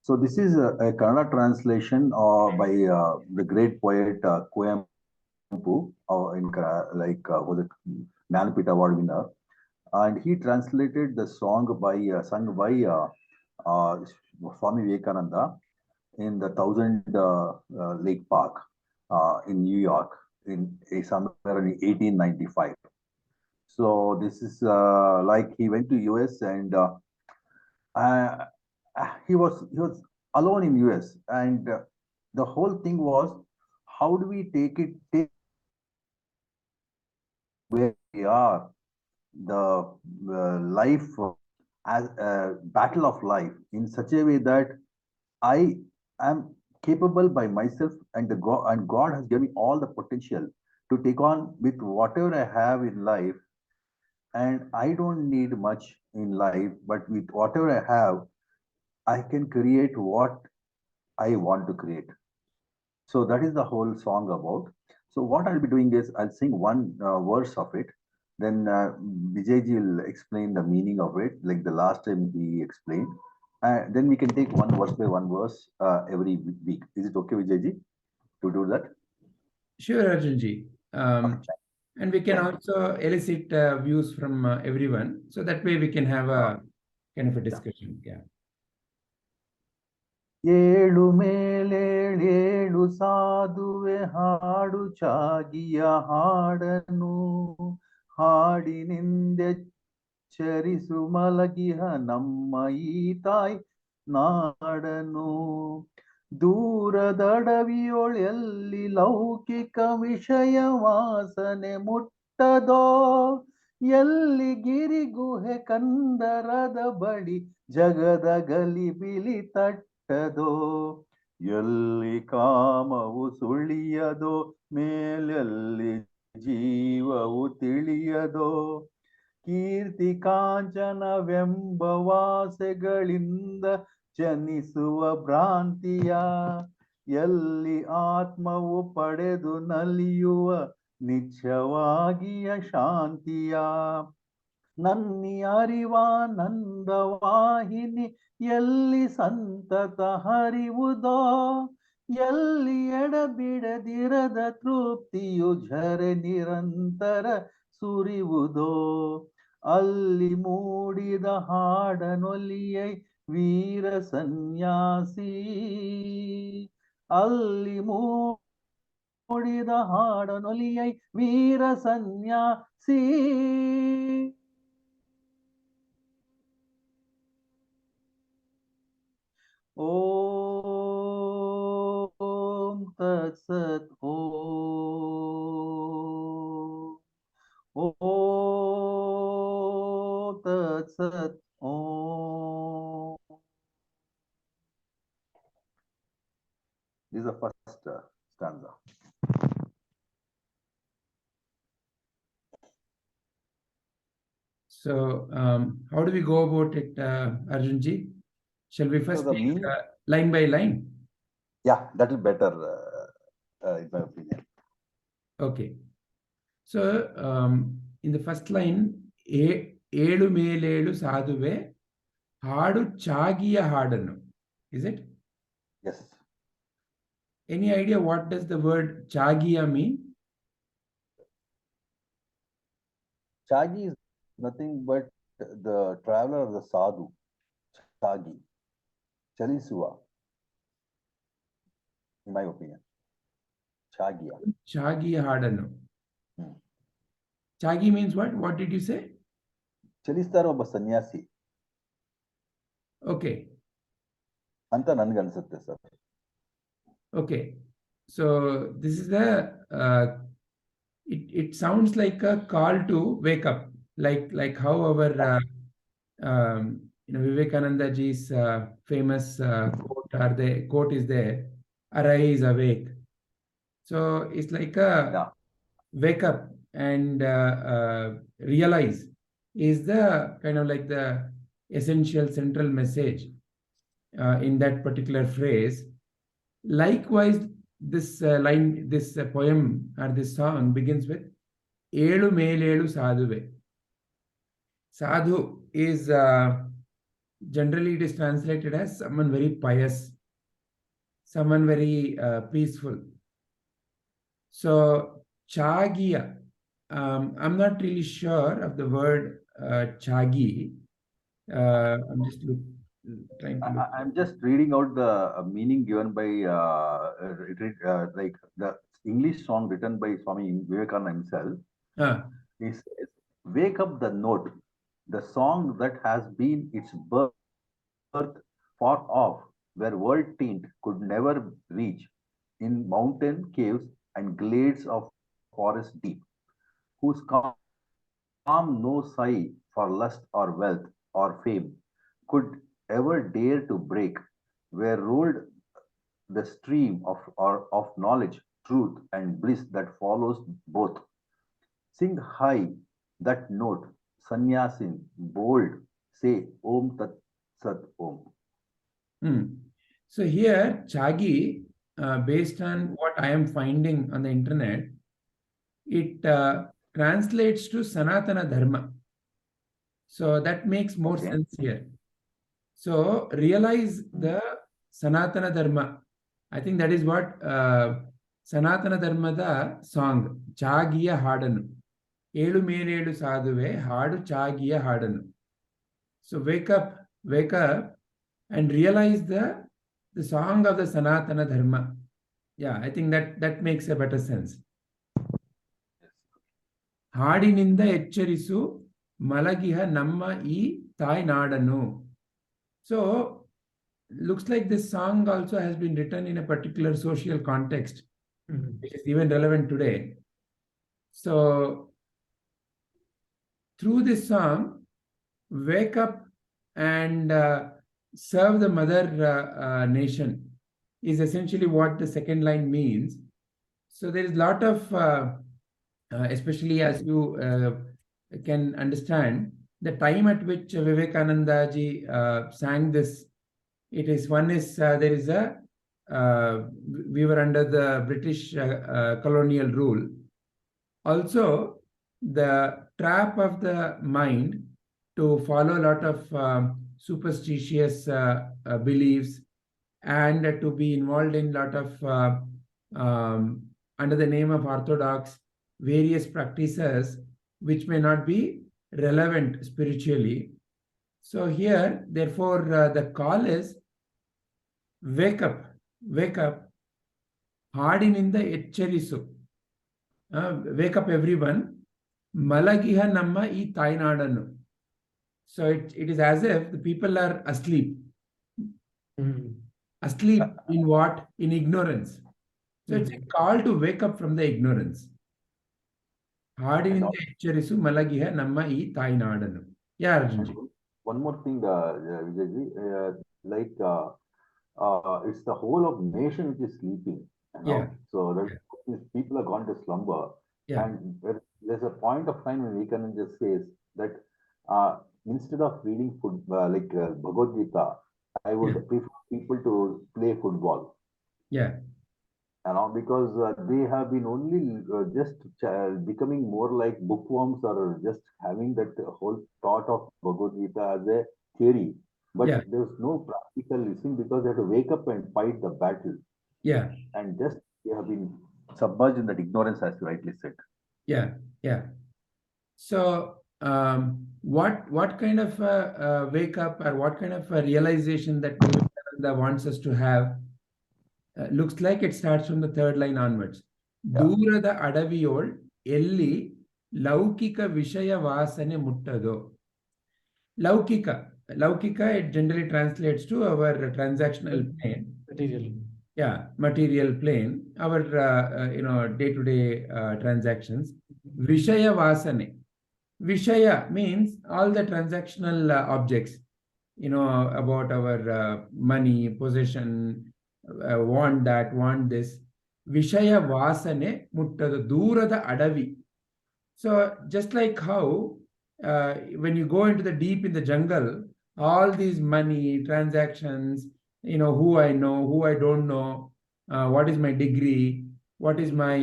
So this is a Kannada translation by the great poet Kuempu, was a Jnanapita Award winner, and he translated the song sung by Swami Vivekananda in the Thousand Lake Park in New York somewhere in 1895. So this is like he went to US and uh, he was alone in US, and the whole thing was, how do we take where we are, the life as a battle of life in such a way that I am capable by myself, and God has given me all the potential to take on with whatever I have in life, and I don't need much in life, but with whatever I have, I can create what I want to create. So that is the whole song about. So what I'll be doing is I'll sing one verse of it. Then Vijayji will explain the meaning of it, like the last time he explained. Then we can take one verse by one verse every week. Is it okay, Vijayji, to do that? Sure, Arjunji. Okay. And we can also elicit views from everyone. So that way we can have a kind of a discussion. Yeah. ಏಳು ಮೇಲೇಳೇಳು ಸಾಧುವೆ ಹಾಡು ಚಾಗಿಯ ಹಾಡನು ಹಾಡಿನಿಂದೆಚ್ಚರಿಸು ಮಲಗಿಹ ನಮ್ಮ ಈ ತಾಯ್ ನಾಡನು ದೂರದಡವಿಯೊಳೆಲ್ಲಿ ಲೌಕಿಕ ವಿಷಯ ವಾಸನೆ ಮುಟ್ಟದೋ ಎಲ್ಲಿ ಗಿರಿಗುಹೆ ಕಂದರದ ಬಳಿ ಜಗದ ಗಲಿಬಿಲಿ ತಟ್ಟದೋ ಎಲ್ಲಿ ಕಾಮವು ಸುಳಿಯದೋ ಮೇಲೆಲ್ಲಿ ಜೀವವು ತಿಳಿಯದೋ ಕೀರ್ತಿ ಕಾಂಚನವೆಂಬ ವಾಸೆಗಳಿಂದ ಜನಿಸುವ ಭ್ರಾಂತಿಯ ಎಲ್ಲಿ ಆತ್ಮವು ಪಡೆದು ನಲಿಯುವ ನಿತ್ಯವಾಗಿಯ ಶಾಂತಿಯ ನನ್ನಿ ಅರಿವಾನಂದವಾಹಿನಿ ಎಲ್ಲಿ ಸಂತತ ಹರಿವುದೋ ಎಲ್ಲಿ ಎಡಬಿಡದಿರದ ತೃಪ್ತಿಯು ಝರೆ ನಿರಂತರ ಸುರಿವುದೋ ಅಲ್ಲಿ ಮೂಡಿದ ಹಾಡನೊಲಿಯೈ ವೀರ ಸನ್ಯಾಸಿ ಅಲ್ಲಿ ಮೂಡಿದ ಹಾಡನೊಲಿಯೈ ವೀರ ಸನ್ಯಾಸಿ. ಓಂ ತತ್ಸತ್. ಓಂ ತತ್ಸತ್. ಓಂ. This is the first stanza. So, how do we go about it, Arjunji? Shall we first take line by line? Yeah, that will be better, in my opinion. Okay. So, in the first line, ಏಳು ಮೇಲೇಳು ಸಾಧುವೆ ಹಾಡು ಚಾಗಿಯ ಹಾಡನ್ನು. Is it? Yes. Any idea what does the word chagiya mean? Chagi is nothing but the traveler of the sadhu. Chagi. Chalisuva. In my opinion. Chagiya. Chagiya hadanu. Chagi means what? What did you say? Chalistar obba sannyasi. Okay. Anta nange ansutte, sir. Okay. So this is the it sounds like a call to wake up, like how our Vivekananda ji's famous quote is there, arise, awake. So it's like a wake up and realize is the kind of like the essential central message in that particular phrase. Likewise, this line, this poem or this song begins with Elu Melelu Sadhuve. Sadhu is generally it is translated as someone very pious, someone very peaceful. So Chagiya, I'm not really sure of the word Chagi. I'm just trying to look. I'm just reading out the meaning given by like the English song written by Swami Vivekananda himself. He says, "Wake up the note, the song that has been its birth far off, where world taint could never reach, in mountain caves and glades of forest deep, whose calm no sigh for lust or wealth or fame could ever dare to break, where rolled the stream of knowledge, truth, and bliss that follows both. Sing high that note, Sanyasin, bold, say Om Tat Sat Om." So here, Chagi, based on what I am finding on the internet, it translates to Sanatana Dharma. So that makes more sense here. So realize the Sanatana Dharma. I think that is what Sanatana Dharmada song, Chagiya Hadanu. Elu Merelu Sadhuve, Hadu Chagiya Hadanu. So wake up, and realize the song of the Sanatana Dharma. Yeah, I think that makes a better sense. Hadininda Echcharisu Malagiha Namma E Tai Nadanu. So looks like this song also has been written in a particular social context, which is even relevant today. So through this song, wake up and serve the mother nation is essentially what the second line means. So there is a lot of, especially as you can understand, the time at which Vivekananda ji sang this, it is one is there is a we were under the British colonial rule. Also, the trap of the mind to follow a lot of superstitious beliefs and to be involved in a lot of under the name of orthodox various practices which may not be relevant spiritually. So here, therefore, the call is wake up, Hadininda Echcharisu. Wake up everyone, Malagiha Namma E Tainadanu. So it is as if the people are asleep. Asleep in what? In ignorance. So it's a call to wake up from the ignorance. Hadininda Echcharisu Malagiha Namma E Tainadanu. Yeah, Arjunji. One more thing, Vijayji, it's the whole of nation which is sleeping. So people are gone to slumber. And there's a point of time when Vivekananda just says that instead of reading Bhagavad Gita, I would prefer people to play football. Because they have been only just becoming more like bookworms or just having that whole thought of Bhagavad Gita as a theory. But there's no practical listening because they have to wake up and fight the battle. And just they have been submerged in that ignorance, as you rightly said. So what kind of wake up or what kind of a realization that Vivekananda wants us to have? Looks like it starts from the third line onwards. Durada adaviyol elli laukika vishaya vasane muttado. Laukika, it generally translates to our transactional plane. Material plane, our day-to-day transactions. Vishaya vasane. Vishaya means all the transactional objects, about our money, possession, want that, want this. Vishaya vasane muttadu durada adavi. So just like how when you go into the deep in the jungle, all these money, transactions, who I know, who I don't know, what is my degree, what is my,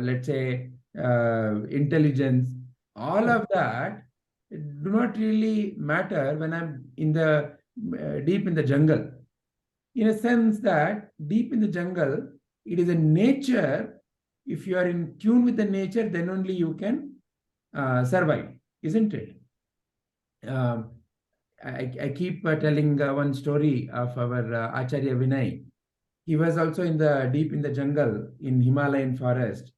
let's say, intelligence, all of that do not really matter when I'm in the deep in the jungle. In a sense that deep in the jungle, it is a nature. If you are in tune with the nature, then only you can survive, isn't it? Um, I keep telling one story of our Acharya Vinay. He was also in the deep in the jungle in Himalayan forest,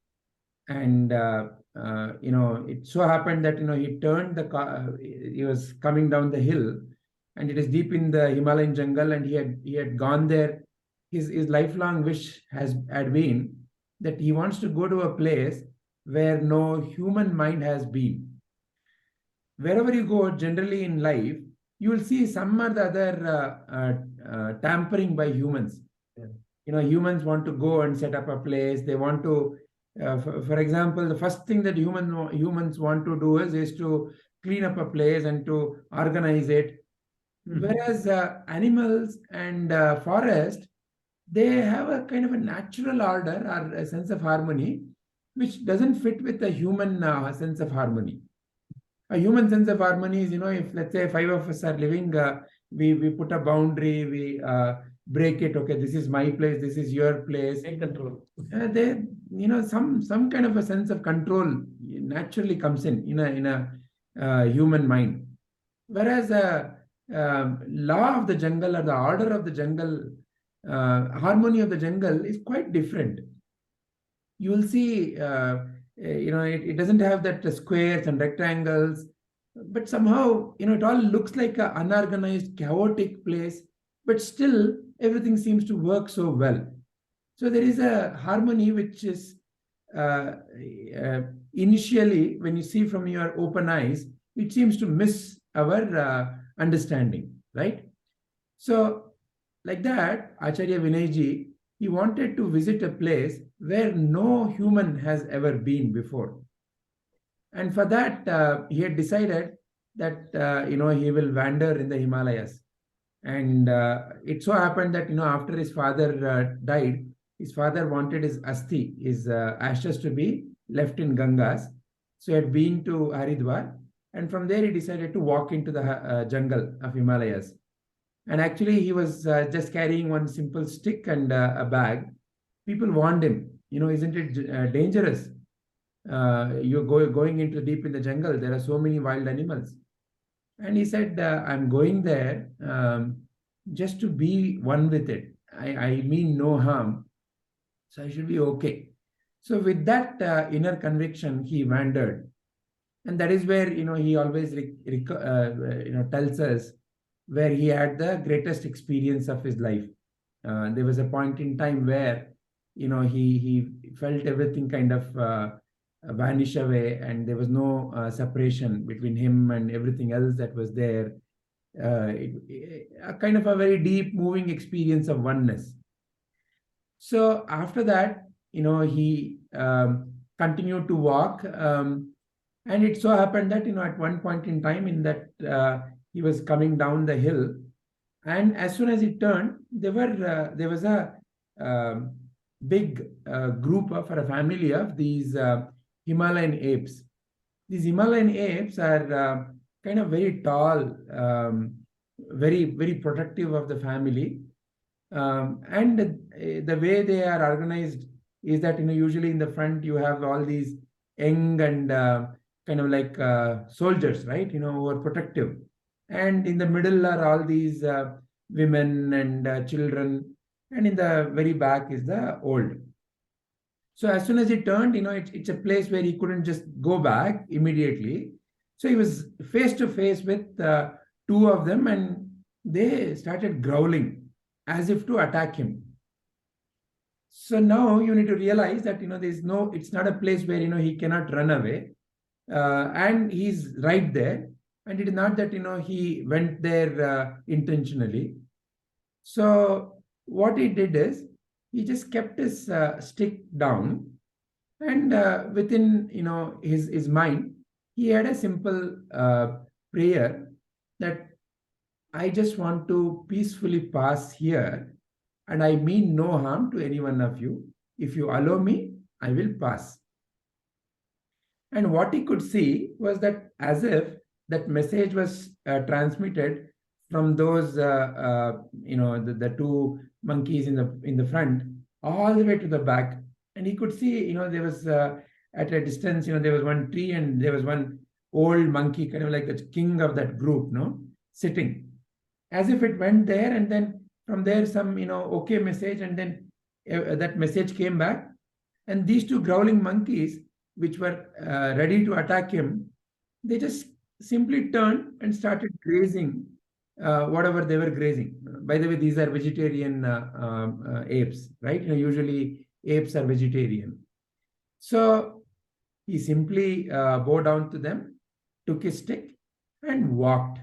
and it so happened that he turned the car. He was coming down the hill, and it is deep in the Himalayan jungle, and he had gone there. His lifelong wish had been that he wants to go to a place where no human mind has been. Wherever you go, generally in life, you will see some or the other tampering by humans. Yeah. Humans want to go and set up a place. They want to, for example, the first thing that humans want to do is to clean up a place and to organize it. Whereas animals and forest, they have a kind of a natural order or a sense of harmony, which doesn't fit with the human sense of harmony. A human sense of harmony is, if let's say 5 of us are living, we put a boundary, we break it. Okay, this is my place, this is your place. Take control. Some kind of a sense of control naturally comes in a human mind. Whereas law of the jungle or the order of the jungle, harmony of the jungle is quite different. You will see, it doesn't have that squares and rectangles, but somehow, it all looks like an unorganized, chaotic place, but still everything seems to work so well. So there is a harmony which is initially, when you see from your open eyes, it seems to miss our understanding, right? So like that, Acharya Vinayji, he wanted to visit a place where no human has ever been before. And for that, he had decided that, he will wander in the Himalayas. And it so happened that, after his father died, his father wanted his asti, his ashes to be left in Gangas. So he had been to Haridwar. And from there, he decided to walk into the jungle of Himalayas. And actually, he was just carrying one simple stick and a bag. People warned him, isn't it dangerous? You're going into deep in the jungle. There are so many wild animals. And he said, I'm going there just to be one with it. I mean no harm. So I should be okay. So with that inner conviction, he wandered. And that is where, he always tells us where he had the greatest experience of his life. There was a point in time where, he felt everything kind of vanish away, and there was no separation between him and everything else that was there. A kind of a very deep, moving experience of oneness. So after that, he continued to walk. And it so happened that, at one point in time in that he was coming down the hill, and as soon as he turned, there was a big group of, or a family of these Himalayan apes. These Himalayan apes are kind of very tall, very, very protective of the family. And the way they are organized is that, usually in the front you have all these young and kind of like soldiers, right? Who are protective. And in the middle are all these women and children. And in the very back is the old. So as soon as he turned, it's a place where he couldn't just go back immediately. So he was face to face with two of them, and they started growling as if to attack him. So now you need to realize that, it's not a place where, he cannot run away. And he's right there. And it is not that, he went there intentionally. So what he did is, he just kept his stick down, and within, his mind, he had a simple prayer that I just want to peacefully pass here, and I mean no harm to any one of you. If you allow me, I will pass. And what he could see was that as if that message was transmitted from those, the two monkeys in the front, all the way to the back. And he could see, there was at a distance, there was one tree and there was one old monkey, kind of like the king of that group, sitting. As if it went there, and then from there some, okay message, and then that message came back. And these two growling monkeys, which were ready to attack him, they just simply turned and started grazing whatever they were grazing. By the way, these are vegetarian apes, right? Usually apes are vegetarian. So he simply bowed down to them, took his stick, and walked.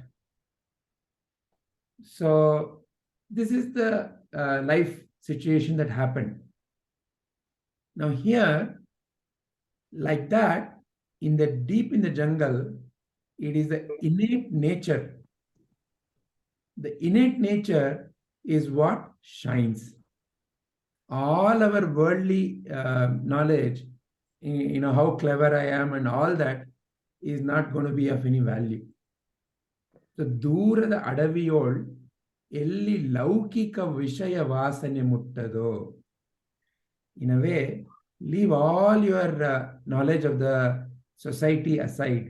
So this is the life situation that happened. Now here, like that, deep in the jungle, it is the innate nature. The innate nature is what shines. All our worldly knowledge, how clever I am and all that, is not going to be of any value. So ದೂರದ ಅಡವಿಯೋಳ್ ಎಲ್ಲಿ ಲೌಕಿಕ ವಿಷಯ ವಾಸನೆ ಮುಟ್ಟದೋ. In a way, leave all your knowledge of the society aside.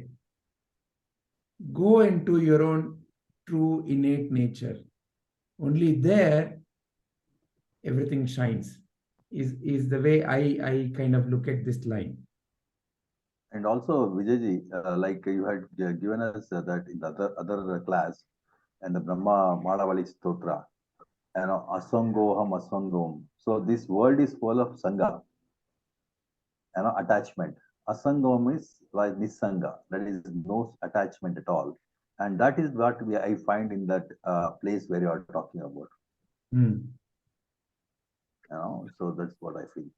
Go into your own true innate nature. Only there everything shines, is the way I kind of look at this line. And also, Vijayji, like you had given us that in the other class, and the Brahma Madavali Stotra, Asangoham, Asangom. So this world is full of Sangha, attachment. Asangom is like Nisanga, that is no attachment at all. And that is what I find in that place where you are talking about. So that's what I feel.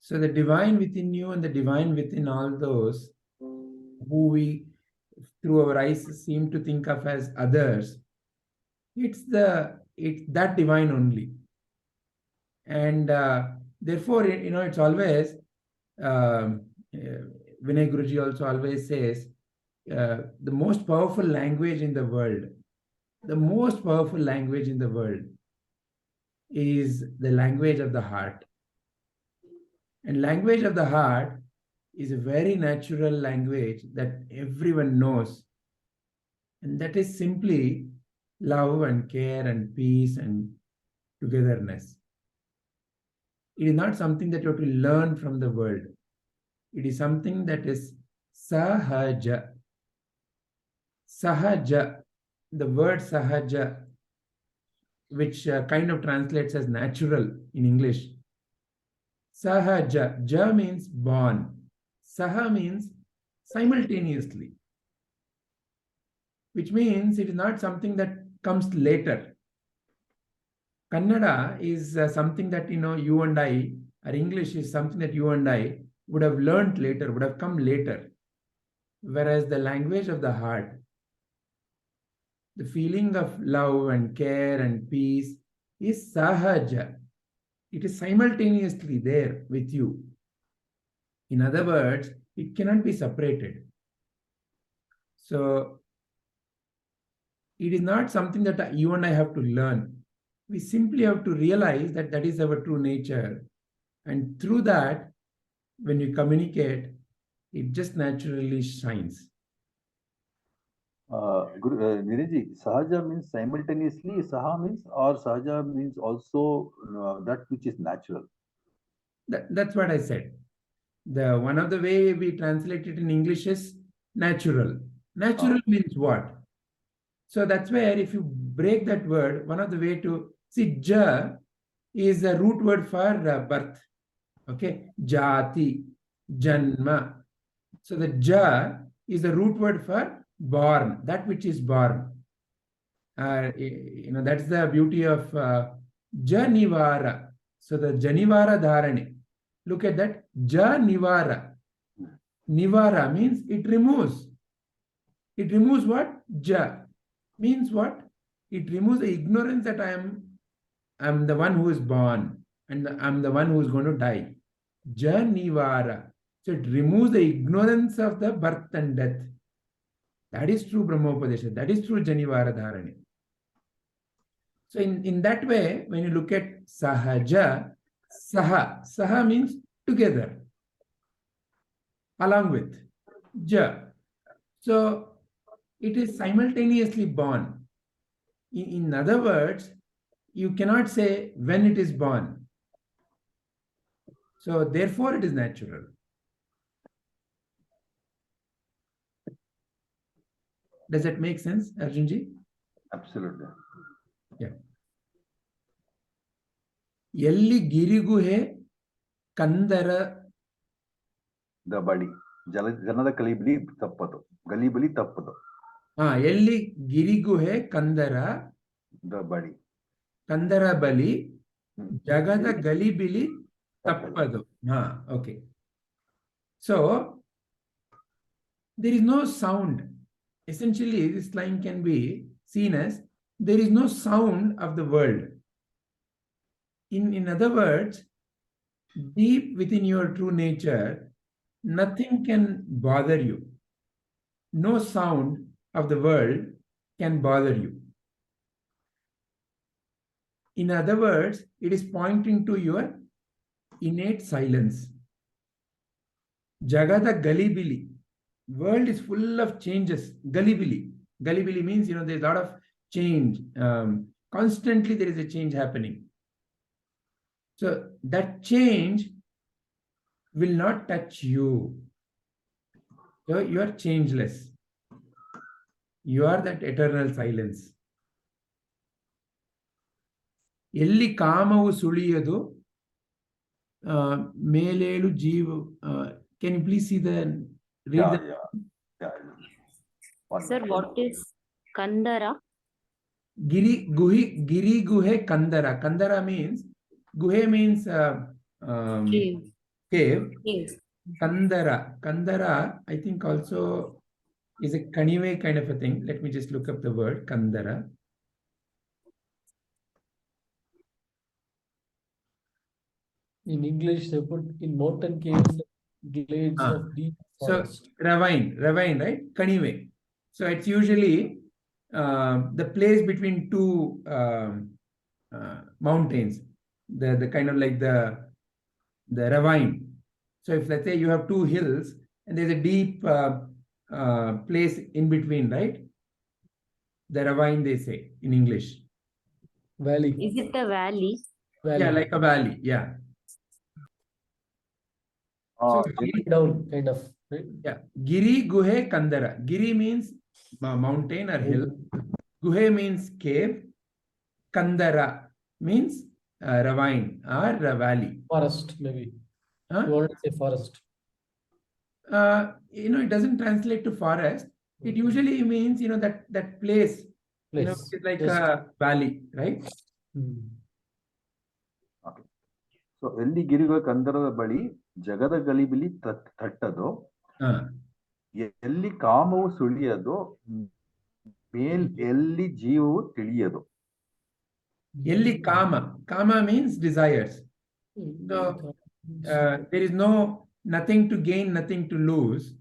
So the divine within you and the divine within all those who we, through our eyes, seem to think of as others, it's that divine only. And therefore, it's always, Vinay Guruji also always says, the most powerful language in the world, is the language of the heart. And language of the heart is a very natural language that everyone knows. And that is simply love and care and peace and togetherness. It is not something that you have to learn from the world. It is something that is sahaja. Sahaja, the word sahaja, which kind of translates as natural in English. Sahaja, ja means born. Saha means simultaneously, which means it is not something that comes later. Kannada is something that you and I, or English is something that you and I would have learned later, would have come later. Whereas the language of the heart, the feeling of love and care and peace, is sahaja. It is simultaneously there with you. In other words, it cannot be separated. So it is not something that you and I have to learn. We simply have to realize that that is our true nature. And through that, when you communicate, it just naturally shines. Niriji, Sahaja means simultaneously, Saha means, or Sahaja means also that which is natural? That's what I said. One of the way we translate it in English is natural. Natural means what? So that's where if you break that word, one of the way to see, ja is a root word for birth. Okay, jati, janma. So the ja is the root word for born, that which is born. That's the beauty of janivara. So the janivara dharane. Look at that, janivara. Nivara means it removes. It removes what? Ja means what? It removes the ignorance that I'm the one who is born and I'm the one who is going to die. Janivara. So it removes the ignorance of the birth and death. That is true Brahmopadesha. That is true Janivara Dharani. So in that way, when you look at Sahaja, Saha means together, along with Ja. So it is simultaneously born. In other words, you cannot say when it is born. So therefore it is natural. Does that make sense, Arjunji? Absolutely. Yeah. Yelli giriguhe kandara. The body. Janada kalibali tappadu. Galibali tappadu. Yelli giriguhe kandara. The body. Kandara bali. Jagada galibili tappadu. Okay. So there is no sound. Essentially, this line can be seen as there is no sound of the world. In other words, deep within your true nature, nothing can bother you. No sound of the world can bother you. In other words, it is pointing to your innate silence. Jagada galibili. World is full of changes. Galibili. Galibili means, there's a lot of change. Constantly there is a change happening. So that change will not touch you. So you are changeless. You are that eternal silence. Elli kamavu suliyadu melelu jeevu. Can you please see the read? Yeah. Sir, what is Kandara? Giri guhe Kandara. Kandara means, guhe means cave. Yes. Kandara, I think also is a Kanive kind of a thing. Let me just look up the word Kandara. In English, they put in mountain caves, glades of deep forest. So ravine, right? Kanive. So it's usually the place between two mountains. The kind of like the ravine. So if let's say you have two hills and there's a deep place in between, right? The ravine, they say in English. Valley. Is it a valley? Yeah, like a valley. Yeah. So down kind of, right? Yeah. Giri guhe kandara. Giri means mountain or hill. Guhe means cave. Kandara means ravine or valley. Forest, maybe. Huh? You want to say forest. It doesn't translate to forest. It usually means, that place. It's like a valley, right? Okay. So, Elli Giriga Kandara Badi, Jagada Galibili Tattado, Elli Kamo Suliado, Male Elli Geo Tiliado. Elli Kama. Kama means desires. So, there is nothing to gain, nothing to lose.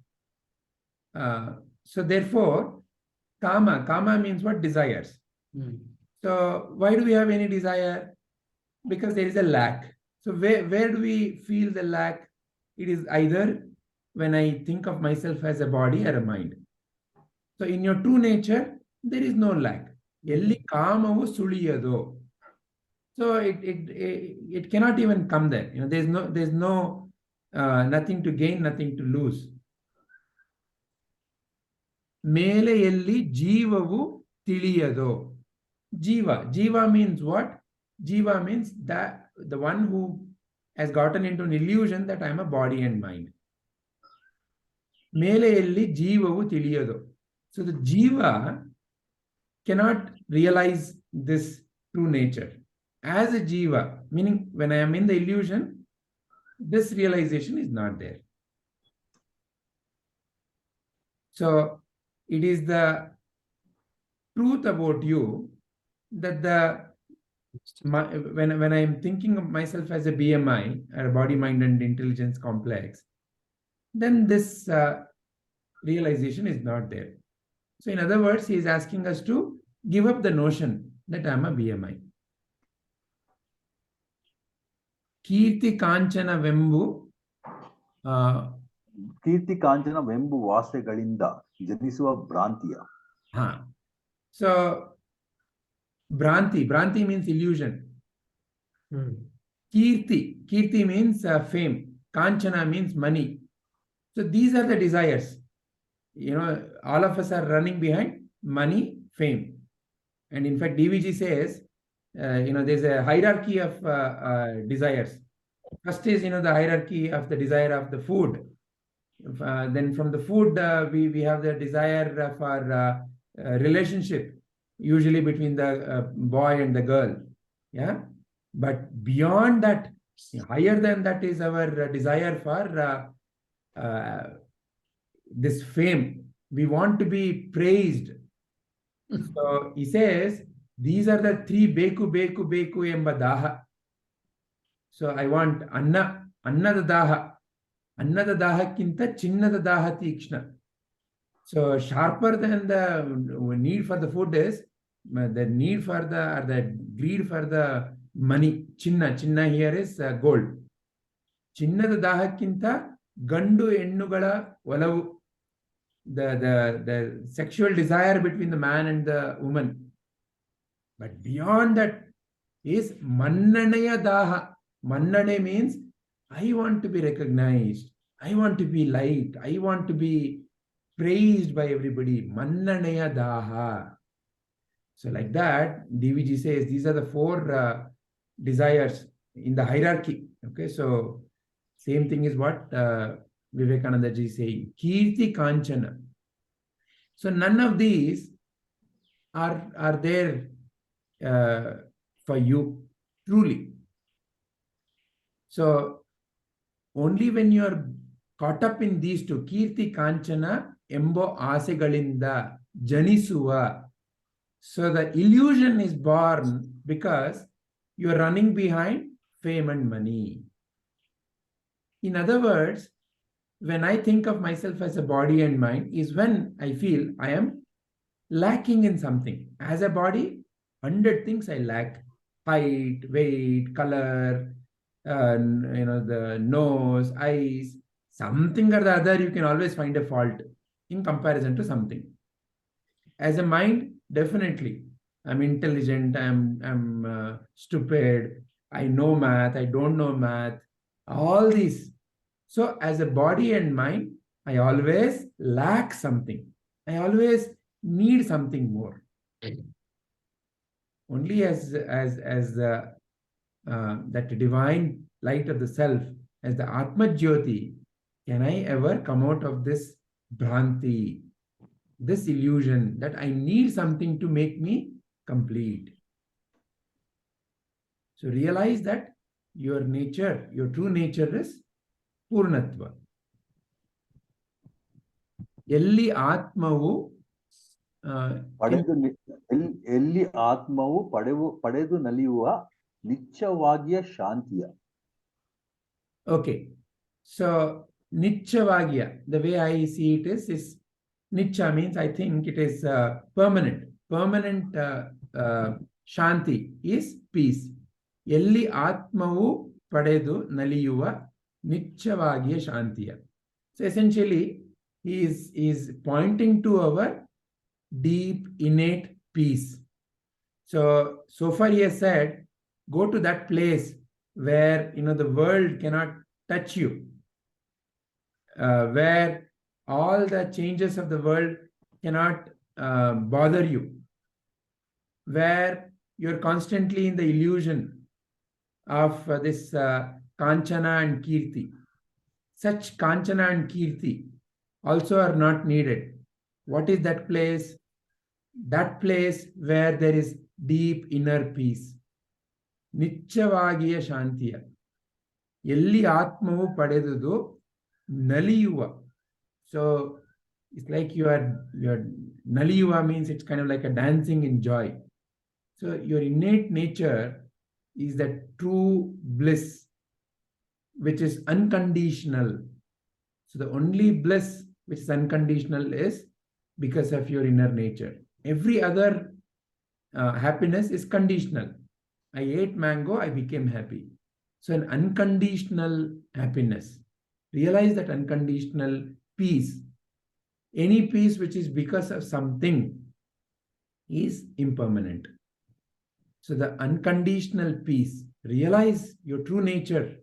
So therefore, Kama means what? Desires. So why do we have any desire? Because there is a lack. So where do we feel the lack? It is either when I think of myself as a body or a mind. So in your true nature, there is no lack. Elli kamavu suliyado. So it cannot even come there. There's no nothing to gain, nothing to lose. Mele elli jeevavu tiliyado. Jiva means what? Jiva means that the one who has gotten into an illusion that I am a body and mind. Mele elli jeevavu tiliyado. So the jiva cannot realize this true nature. As a jiva, meaning when I am in the illusion, this realization is not there. So it is the truth about you that when I am thinking of myself as a BMI, or a body, mind, and intelligence complex, then this realization is not there. So in other words, he is asking us to give up the notion that I am a BMI. Kirti Kanchana Vembu. Kirti Kanchana Vembu Vasegalinda Janisuva Brantiya. So Branti means illusion. Kirti means fame. Kanchana means money. So these are the desires. All of us are running behind money, fame. And in fact, DVG says, there's a hierarchy of desires. First is, the hierarchy of the desire of the food. Then from the food, we have the desire for relationship, usually between the boy and the girl. Yeah. But beyond that, higher than that is our desire for this fame. We want to be praised. So he says, these are the three beku emba daha. So I want annada daha. Annada daha kinta chinnada daha tikshna. So sharper than the need for the food is the need for the greed for the money. Chinna here is gold. Chinnada daha kinta gandu ennugala valavu. The sexual desire between the man and the woman. But beyond that is mannanaya daha. Mannane means I want to be recognized. I want to be liked. I want to be praised by everybody. Mannanaya daha. So like that, DVG says these are the four desires in the hierarchy. Okay, so same thing is what Vivekananda ji is saying. Kirti Kanchana. So none of these are there for you truly. So only when you are caught up in these two, Kirti Kanchana Embo Asegalinda Janisuva. So the illusion is born because you are running behind fame and money. In other words, when I think of myself as a body and mind is when I feel I am lacking in something. As a body, 100 things I lack. Height, weight, color, the nose, eyes, something or the other, you can always find a fault in comparison to something. As a mind, definitely, I'm intelligent, I'm stupid, I know math, I don't know math, all these. So as a body and mind, I always lack something. I always need something more. Only as that divine light of the self, as the Atma Jyoti, can I ever come out of this Bhranti, this illusion that I need something to make me complete. So realize that your nature, your true nature is Purnatva. Elli Atmavu ಎಲ್ಲಿ ಆತ್ಮವು ಪಡೆದು ನಲಿಯುವ ನಿಚ್ಚವಾಗಿಯ ಶಾಂತಿಯ. Okay, so Nicchavagya, the way I see it is Nicha means I think it is permanent. Permanent Shanti is peace. Elli Atmavu padedu naliyuva Nicchavagya Shantiya. So essentially, he is pointing to our deep, innate peace. So far he has said, go to that place where the world cannot touch you, where all the changes of the world cannot bother you, where you're constantly in the illusion of this Kanchana and Kirti. Such Kanchana and Kirti also are not needed. What is that place? That place where there is deep inner peace. Nicchavagya Shantiya. Elli Atmavu padedudu naliyuva. So it's like your naliyuva means it's kind of like a dancing in joy. So your innate nature is that true bliss, which is unconditional. So the only bliss which is unconditional is because of your inner nature. Every other happiness is conditional. I ate mango, I became happy. So an unconditional happiness. Realize that unconditional peace. Any peace which is because of something is impermanent. So the unconditional peace, realize your true nature.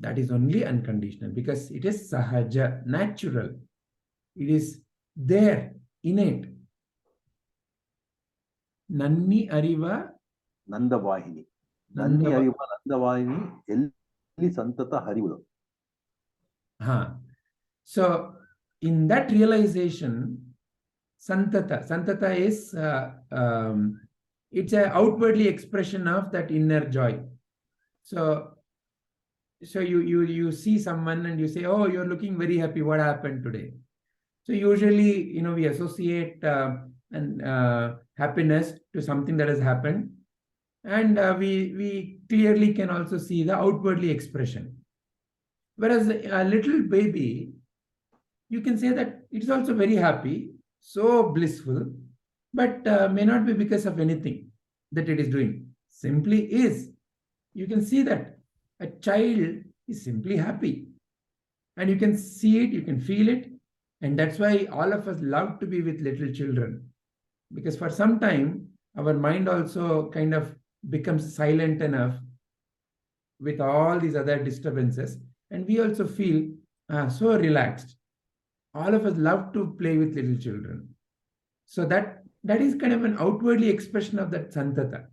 That is only unconditional because it is sahaja, natural. It is there, innate. Nanni ariva Nandavahini. Nanni ariva Nandavahini elli santata harivudu. So in that realization, santata is it's an outwardly expression of that inner joy. So you see someone and you say, oh, you're looking very happy. What happened today? So usually, we associate happiness to something that has happened. And we clearly can also see the outwardly expression. Whereas a little baby, you can say that it's also very happy, so blissful, but may not be because of anything that it is doing. Simply is. You can see that a child is simply happy. And you can see it, you can feel it. And that's why all of us love to be with little children. Because for some time, our mind also kind of becomes silent enough with all these other disturbances. And we also feel so relaxed. All of us love to play with little children. So that is kind of an outwardly expression of that santata.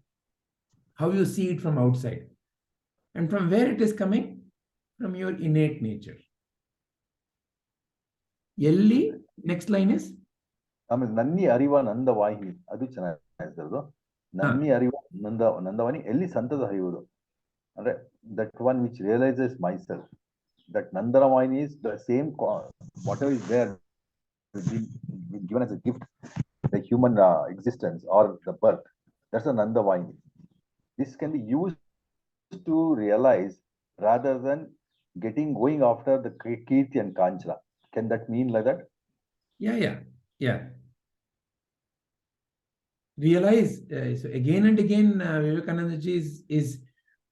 How you see it from outside. And from where it is coming? From your innate nature. Yelli, next line is? Nanni ariva Nandavahini. Adu ಚೆನ್ನಾಗಿರೋದು. Nanni ariva Nandavahini elli santata harivudu. That one which realizes myself. That Nandavahini is the same, whatever is there, been given as a gift, the human existence or the birth. That's a Nandavahini. This can be used to realize rather than going after the Kirti and Kanchana. Can that mean like that? Yeah. Realize, so again and again, Vivekanandaji is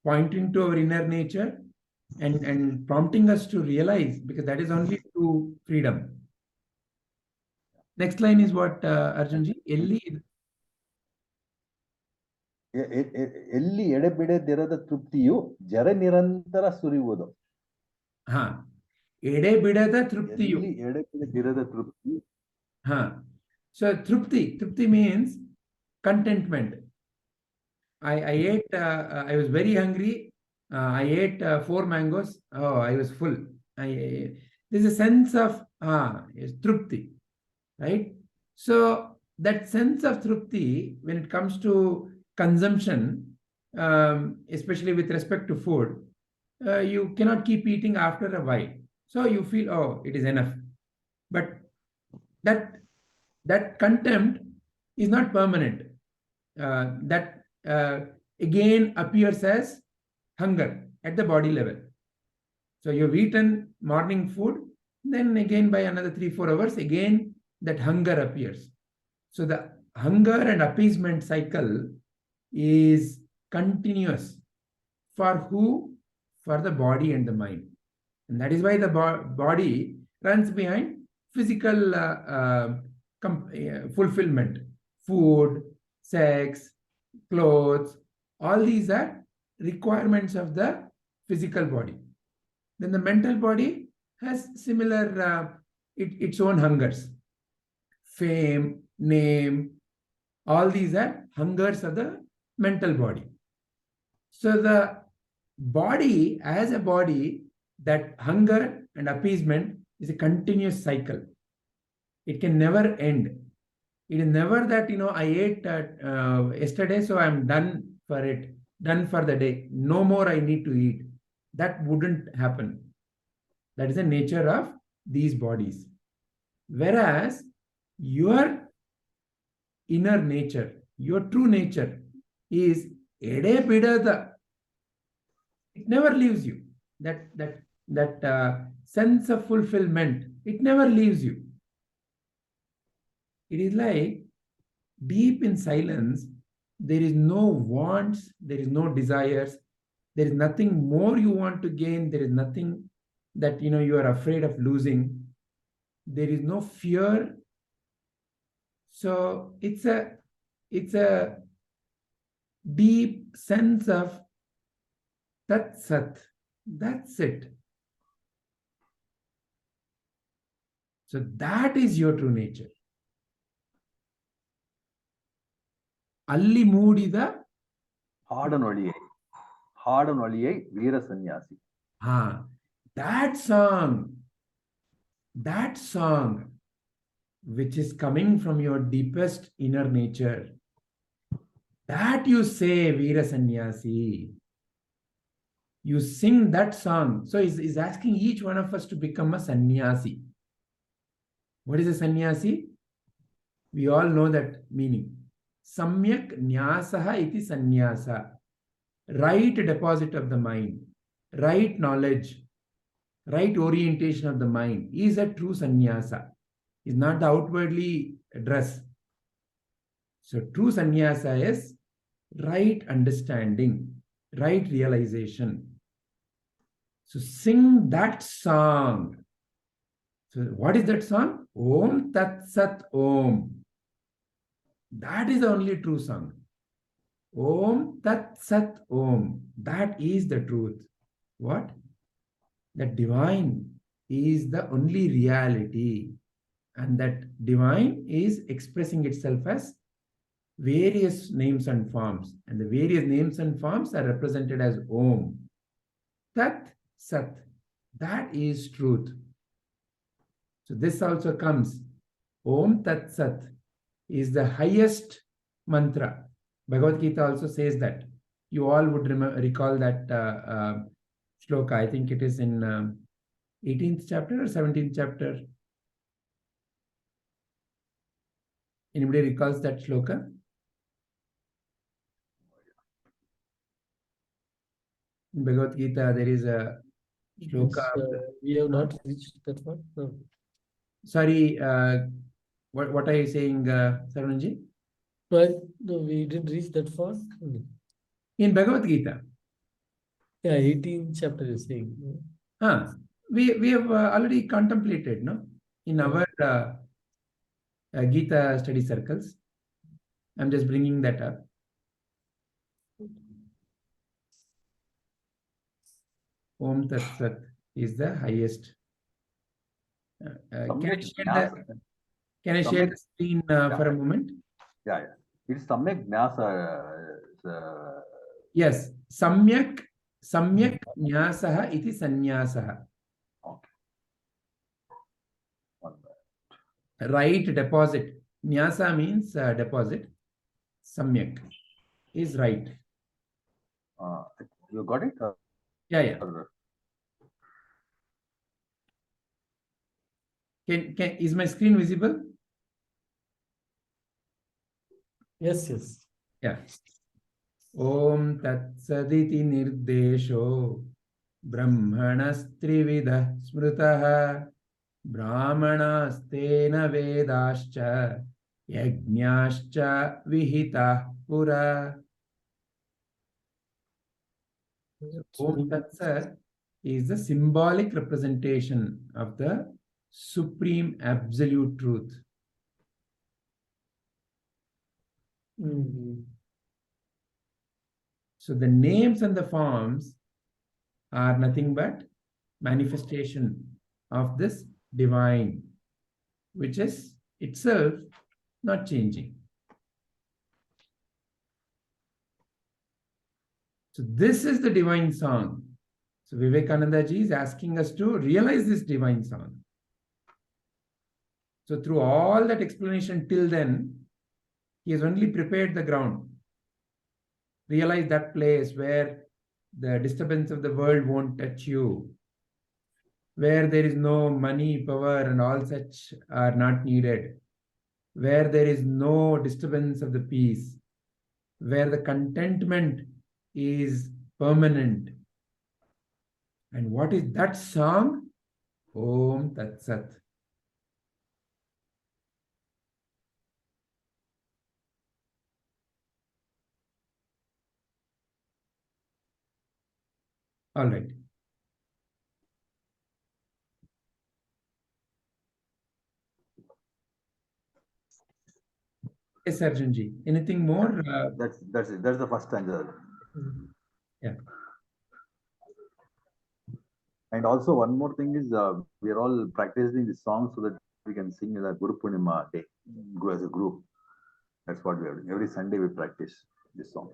pointing to our inner nature and prompting us to realize, because that is only true freedom. Next line is what, Arjunji? ಎಲ್ಲಿ ಎಡೆಬಿಡದಿರದ ತೃಪ್ತಿಯು ಜರ ನಿರಂತರ ಸುರಿಯುವುದು. ಎಡೆಬಿಡದ ತೃಪ್ತಿಯು. ಎಡೆಬಿಡದಿರದ ತೃಪ್ತಿ. So trupti means contentment. I ate, I was very hungry. I ate 4 mangoes. Oh, I was full. There's a sense of trupti, right? So that sense of trupti, when it comes to consumption, especially with respect to food, you cannot keep eating after a while. So you feel, oh, it is enough. But that contempt is not permanent. That again appears as hunger at the body level. So you've eaten morning food, then again by another 3-4 hours, again that hunger appears. So the hunger and appeasement cycle is continuous. For who? For the body and the mind. And that is why the body runs behind physical fulfillment. Food, sex, clothes, all these are requirements of the physical body. Then the mental body has similar, its own hungers. Fame, name, all these are hungers of the mental body. So the body, as a body, that hunger and appeasement is a continuous cycle. It can never end. It is never that, I ate yesterday, so I'm done for it, done for the day. No more I need to eat. That wouldn't happen. That is the nature of these bodies. Whereas your inner nature, your true nature is ede bidada. It never leaves you. That sense of fulfillment, it never leaves you. It is like deep in silence, there is no wants, there is no desires, there is nothing more you want to gain, there is nothing that you are afraid of losing, there is no fear. So it's a deep sense of Tat Sat. That's it. So that is your true nature. Alli Moodida. Hadanoliyai Veera Sanyasi. That song, which is coming from your deepest inner nature, that you say, Veera Sanyasi. You sing that song. So he's asking each one of us to become a sannyasi. What is a sannyasi? We all know that meaning. Samyak nyasaha iti sannyasa. Right deposit of the mind, right knowledge, right orientation of the mind is a true sannyasa. Is not the outwardly dress. So true sannyasa is right understanding, right realization. So sing that song. So what is that song? Om Tat Sat Om. That is the only true song. Om Tat Sat Om. That is the truth. What? That divine is the only reality. And that divine is expressing itself as various names and forms. And the various names and forms are represented as Om. Tat Sat. That is truth. So this also comes. Om Tat Sat is the highest mantra. Bhagavad Gita also says that. You all would recall that shloka. I think it is in 18th chapter or 17th chapter. Anybody recalls that shloka? In Bhagavad Gita, there is a shloka. We have not reached that one. No. Sorry, what are you saying, Sarvanji? No, we didn't reach that far. In Bhagavad Gita. Yeah, 18th chapter is saying. We have already contemplated, no? In our Gita study circles. I'm just bringing that up. Om Tat Sat is the highest. Can I share the screen for a moment? Yeah. It's Samyak Nyasa. Yes. Samyak Nyasaha iti Sanyasaha. Okay. Right deposit. Nyasa means deposit. Samyak is right. You got it? Yeah. Is my screen visible? Yes. Yeah. Om Tat Saditi Nirdesho Brahmanastrividha Smrutaha Brahmanastena Vedascha Yajñascha Vihita Pura. Om Tat Sat is the symbolic representation of the supreme absolute truth. So the names and the forms are nothing but manifestation of this divine, which is itself not changing. So this is the divine song. So Vivekananda ji is asking us to realize this divine song. So through all that explanation till then, he has only prepared the ground. Realize that place where the disturbance of the world won't touch you, where there is no money, power, and all such are not needed, where there is no disturbance of the peace, where the contentment is permanent. And what is that song? Om Tat Sat. All right. Yes, Arjunji. Anything more? That's it. That's the first stanza. Yeah. And also one more thing is we are all practicing this song so that we can sing the Guru Purnima day as a group. That's what we are doing. Every Sunday we practice this song.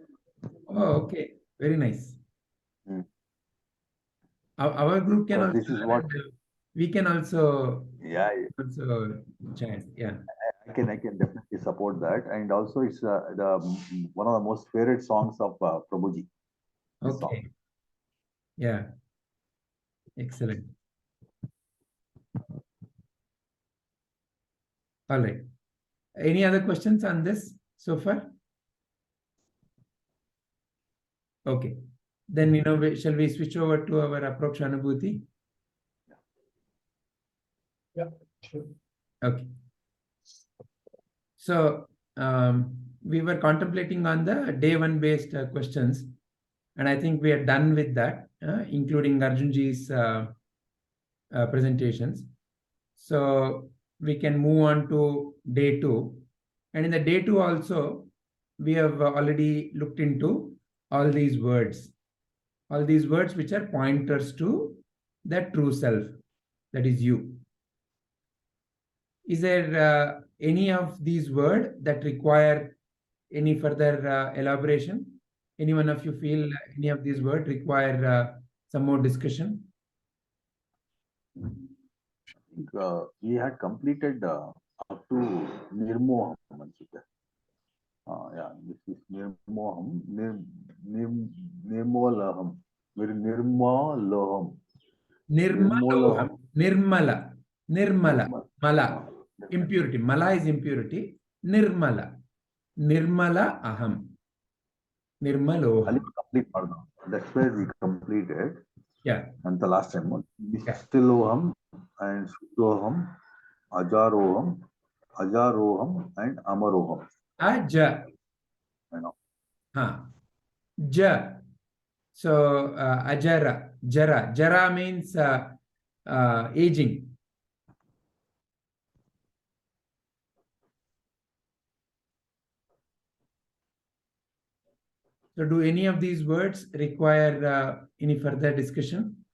Oh, okay. Very nice. Mm. Our group can So also this is what we can also also chant. Yeah. I can definitely support that. And also it's one of the most favorite songs of Prabhuji. This song. Okay. Yeah. Excellent. All right. Any other questions on this so far? Okay. Then, shall we switch over to our Aparoksha Anubhuti? Yeah, sure. Okay. So, we were contemplating on the day one based questions, and I think we are done with that, including Arjunji's presentations. So we can move on to day two. And in the day two also, we have already looked into all these words which are pointers to the true self, that is you. Is there any of these words that require any further elaboration? Any one of you feel any of these words require some more discussion? We had completed up to Nirmoham. Yeah, this is Nirmoham, Nirmaloham, Nirmaloham, Nirmaloham, Nirmala, Mala, impurity. Mala is impurity. Nirmala, Nirmala aham, Nirmaloham. Complete pardon. That's where we completed. Yeah. And the last time, Nishkriyoham and Shuddoham, Ajaroham, and Amaroham. Aja. I know. Ja. So Jara means aging. So do any of these words require any further discussion?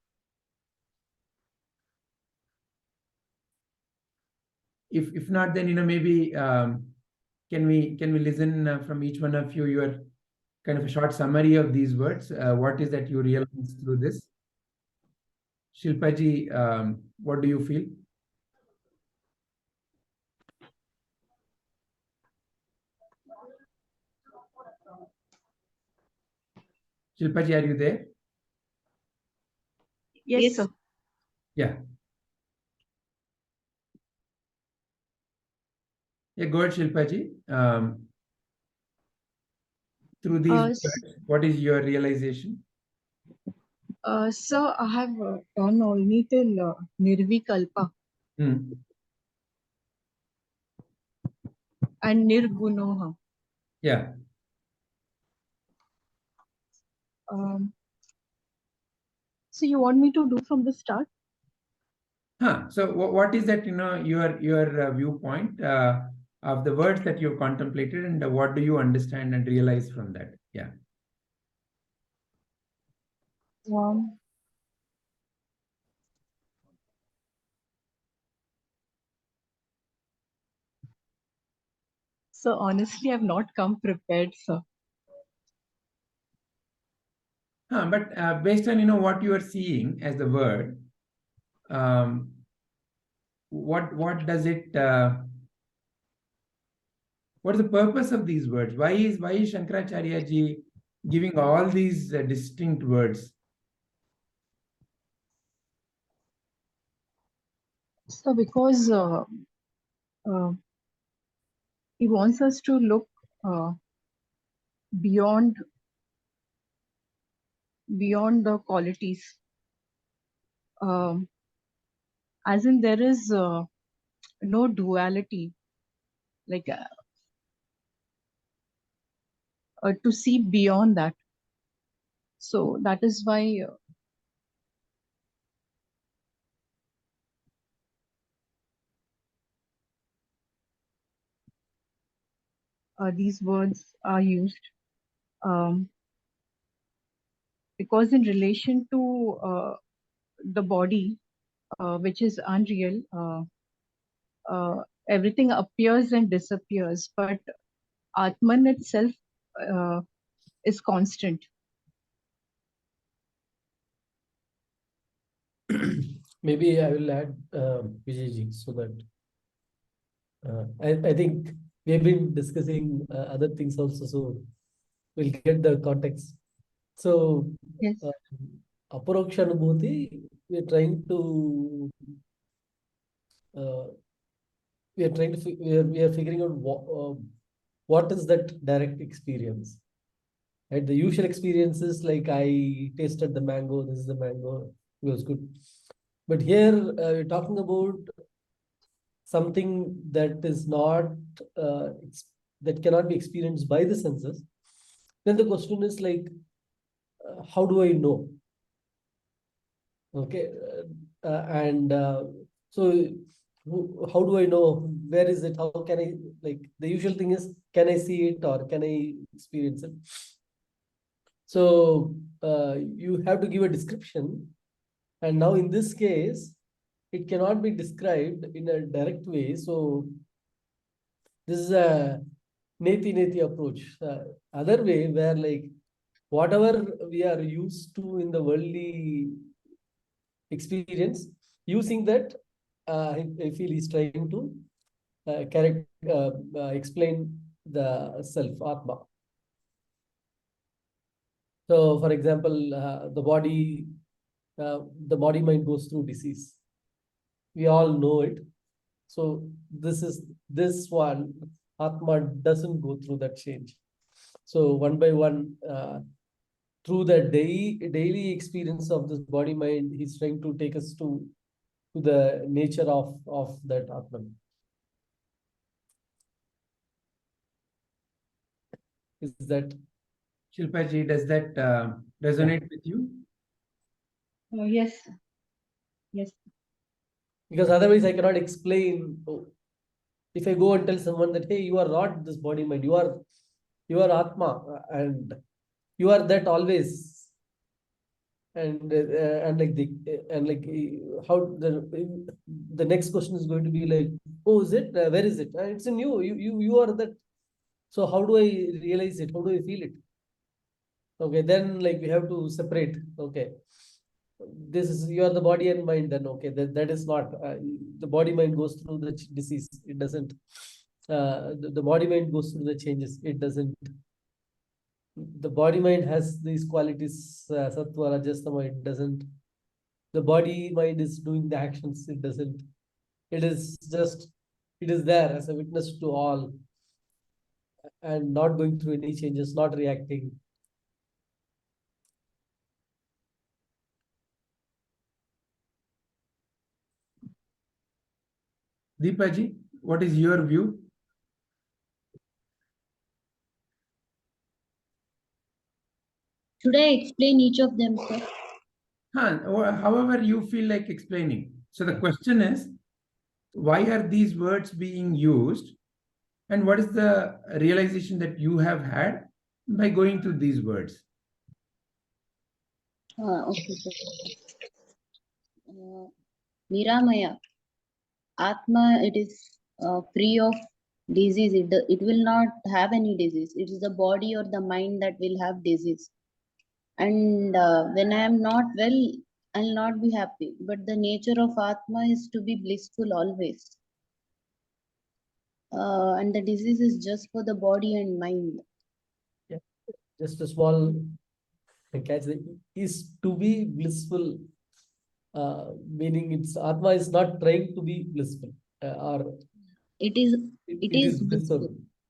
If not, then maybe can we listen from each one of you your kind of a short summary of these words? What is that you realize through this? Shilpaji, what do you feel? Shilpaji, are you there? Yes, sir. Yeah. Yeah, go ahead, Shilpaji. Through these words, what is your realization? So I have done only till Nirvikalpa and Nirgunoham. Yeah. So you want me to do from the start? So what is that, your viewpoint of the words that you've contemplated, and what do you understand and realize from that? Yeah. So honestly, I've not come prepared, sir. But based on what you are seeing as the word, what does it? What is the purpose of these words? Why is Shankaracharya ji giving all these distinct words? So because he wants us to look beyond the qualities. As in there is no duality, like to see beyond that. So that is why these words are used. Because in relation to the body, which is unreal, everything appears and disappears, but Atman itself is constant. Maybe I will add Vijayji, so that I think we have been discussing other things also, so we'll get the context. So, Yes. Aparoksha Anubhuti, we are trying to we are figuring out what is that direct experience. Right? The usual experience is like, I tasted the mango, this is the mango, it was good. But here we're talking about something that is not that cannot be experienced by the senses. Then the question is like, how do I know? Okay, so how do I know? Where is it? How can I, like, the usual thing is, can I see it or can I experience it? So you have to give a description. And now in this case, it cannot be described in a direct way. So this is a neti approach. Other way where, like, whatever we are used to in the worldly experience, using that, I feel he's trying to explain the self, Atma. So, for example, the body mind goes through disease. We all know it. So this one, Atma doesn't go through that change. So one by one, through the daily experience of this body mind, he's trying to take us to the nature of that Atman. Is that, Shilpaji, does that resonate with you? Yes. Yes. because otherwise I cannot explain. If I go and tell someone that, hey, you are not this body mind, you are Atma, and you are that always. And how the next question is going to be like, oh, is it? Where is it? It's in you. You are that. So how do I realize it? How do I feel it? Okay, then like we have to separate. Okay, this is, you are the body and mind. Then okay, that is not the body mind goes through the disease. It doesn't. The body mind goes through the changes. It doesn't. The body mind has these qualities, sattva, rajas, tama. It doesn't. The body mind is doing the actions. It doesn't. It is just, it is there as a witness to all and not going through any changes, not reacting. Deepaji, what is your view? Should I explain each of them, sir? Or however you feel like explaining. So the question is, why are these words being used? And what is the realization that you have had by going through these words? Okay, sir. Niramaya, Atma, it is free of disease. It will not have any disease. It is the body or the mind that will have disease. And when I am not well, I'll not be happy. But the nature of Atma is to be blissful always. And the disease is just for the body and mind. Yeah. Just a small catch. Is to be blissful, meaning it's Atma is not trying to be blissful, or It is bliss blissful. only.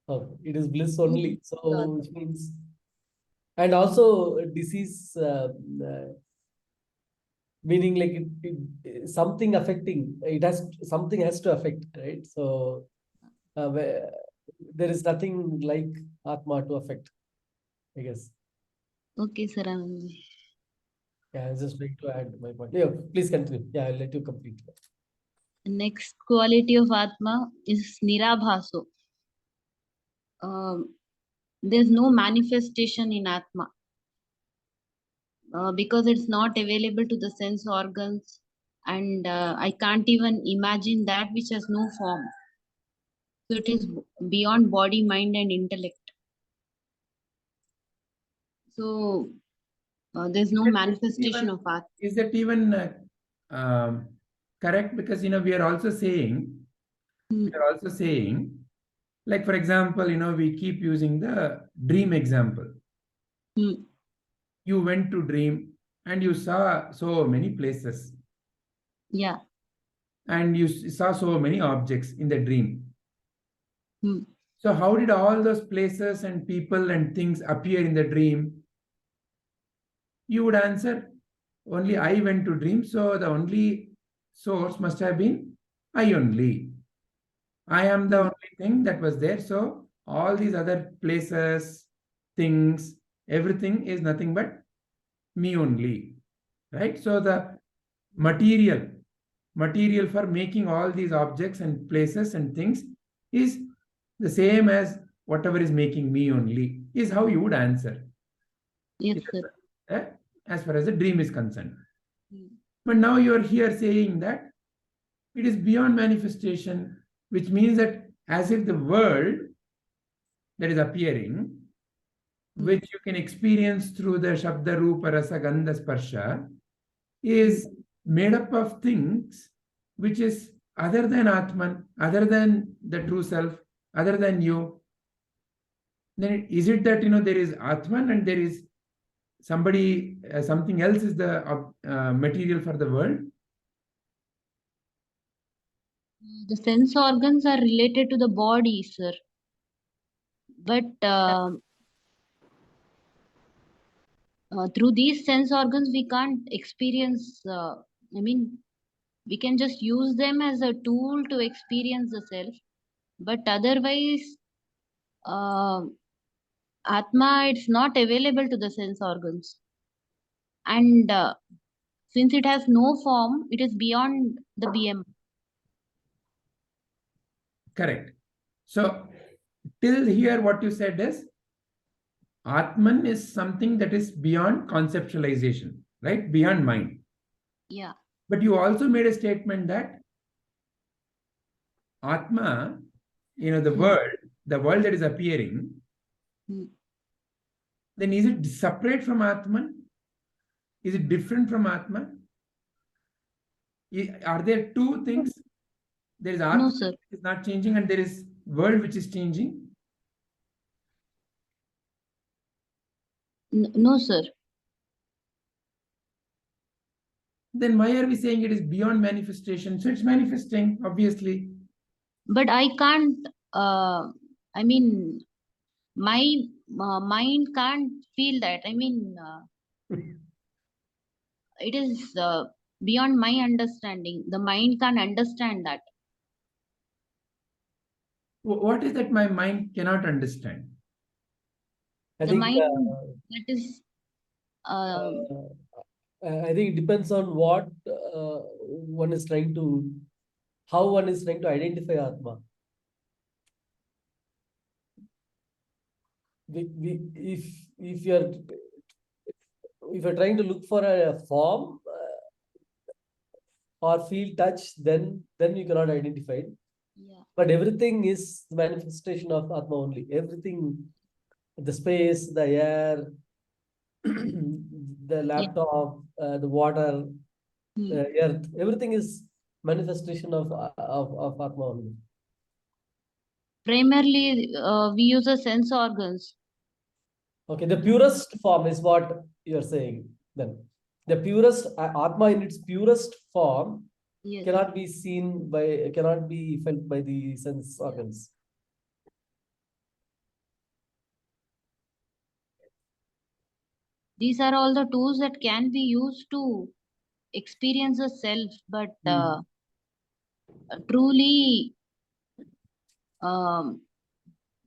Oh, it is bliss only. So which means, and also disease, meaning like something affecting. It has, something has to affect, right? So there is nothing like Atma to affect, I guess. Okay, sir. Yeah, I was just trying to add my point. Yeah, please continue. Yeah, I'll let you complete. Next quality of Atma is Nirabhaso. there's no manifestation in Atma because it's not available to the sense organs, and I can't even imagine that which has no form. So it is beyond body, mind, and intellect. So there's no manifestation of Atma. Is that even correct? Because we are also saying, like for example, we keep using the dream example. You went to dream and you saw so many places. Yeah. And you saw so many objects in the dream. So how did all those places and people and things appear in the dream? You would answer, only I went to dream, so the only source must have been I only. I am the only thing that was there. So all these other places, things, everything is nothing but me only. Right? So the material for making all these objects and places and things is the same as whatever is making me only, is how you would answer. Yes, sir. As far as the dream is concerned. But now you are here saying that it is beyond manifestation, which means that as if the world that is appearing, which you can experience through the Shabda, Rupa, Rasa, Gandha, Sparsha, is made up of things which is other than Atman, other than the true self, other than you. Then is it that there is Atman and there is somebody, something else is the material for the world? The sense organs are related to the body, sir. But through these sense organs, we can't experience, we can just use them as a tool to experience the self. But otherwise, Atma, it's not available to the sense organs. And since it has no form, it is beyond the BM. Correct. So, till here what you said is, Atman is something that is beyond conceptualization, right? Beyond mind. Yeah. But you also made a statement that Atma, the world that is appearing, then is it separate from Atman? Is it different from Atman? Are there two things? There is Atman, no, sir, which is not changing, and there is world which is changing. No, sir. Then why are we saying it is beyond manifestation? So it's manifesting, obviously. But I can't, my mind can't feel that. It is beyond my understanding. The mind can't understand that. What is that my mind cannot understand? I The think mind that is. I think it depends on what one is trying to, how one is trying to identify Atma. If you're trying to look for a form or feel touch, then you cannot identify it. Yeah. But everything is the manifestation of Atma only. Everything, the space, the air, the laptop, the water, the earth, everything is manifestation of Atma only. Primarily, we use the sense organs. Okay, the purest form is what you're saying then. The purest, Atma in its purest form cannot be seen by, cannot be felt by the sense organs. These are all the tools that can be used to experience the self, but truly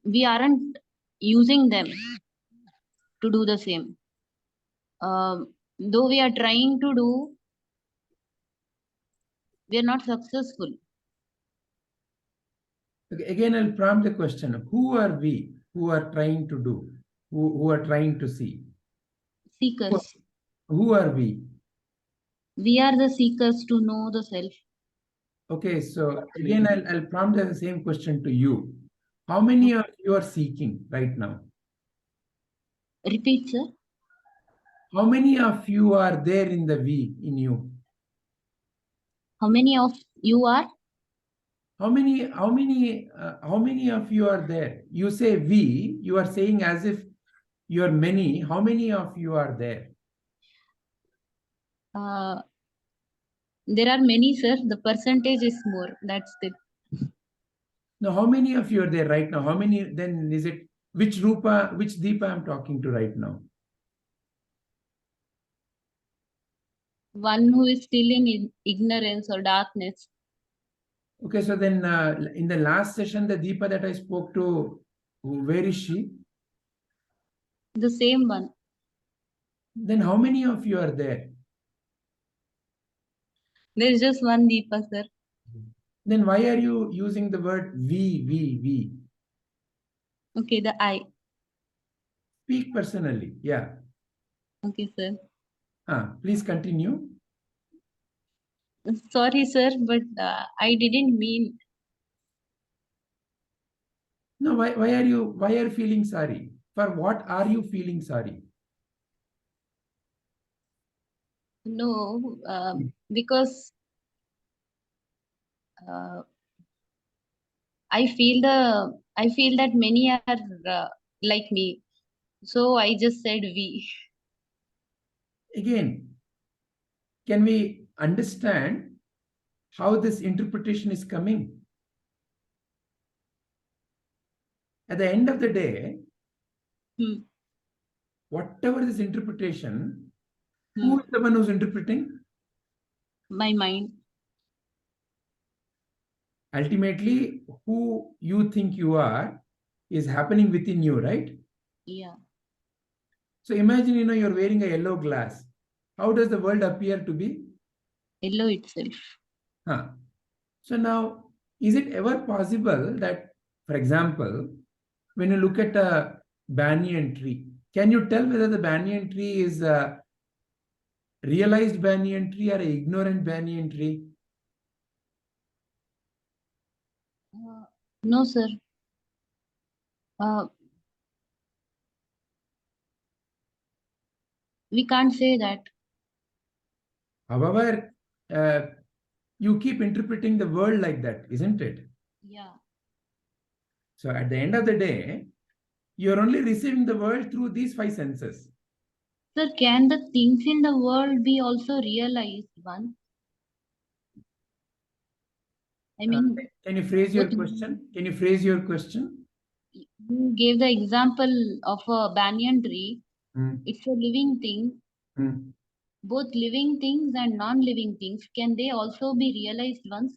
we aren't using them to do the same. Though we are trying to do, we are not successful. Okay, again, I'll prompt the question, who are we? who are trying to do, who are trying to see? Seekers. Who are we? We are the seekers to know the self. Okay, so again, I'll prompt the same question to you. How many of you are seeking right now? Repeat, sir. How many of you are there in the we in you? How many of you are? How many of you are there? You say we, you are saying as if you are many. How many of you are there? There are many, sir. The percentage is more. That's it. Now, how many of you are there right now? How many, then is it, which Rupa, which Deepa I'm talking to right now? One who is still in ignorance or darkness. Okay, so then in the last session, the Deepa that I spoke to, where is she? The same one. Then how many of you are there? There is just one Deepa, sir. Then why are you using the word we? Okay, the I. Speak personally, yeah. Okay, sir. Please continue. Sorry, sir, but I didn't mean. No, why are you feeling sorry? For what are you feeling sorry? No, because I feel that many are like me. So I just said we. Again, can we understand how this interpretation is coming? At the end of the day, whatever this interpretation, who is the one who's interpreting? My mind. Ultimately, who you think you are is happening within you, right? Yeah. So imagine, you're wearing a yellow glass. How does the world appear to be? Yellow itself. So now, is it ever possible that, for example, when you look at a banyan tree, can you tell whether the banyan tree is a realized banyan tree or an ignorant banyan tree? No, sir. We can't say that. However, you keep interpreting the world like that, isn't it? Yeah. So at the end of the day, you're only receiving the world through these 5 senses. Sir, can the things in the world be also realized once? I mean, can you phrase your question? Can you phrase your question? You gave the example of a banyan tree. It's a living thing. Both living things and non-living things, can they also be realized once?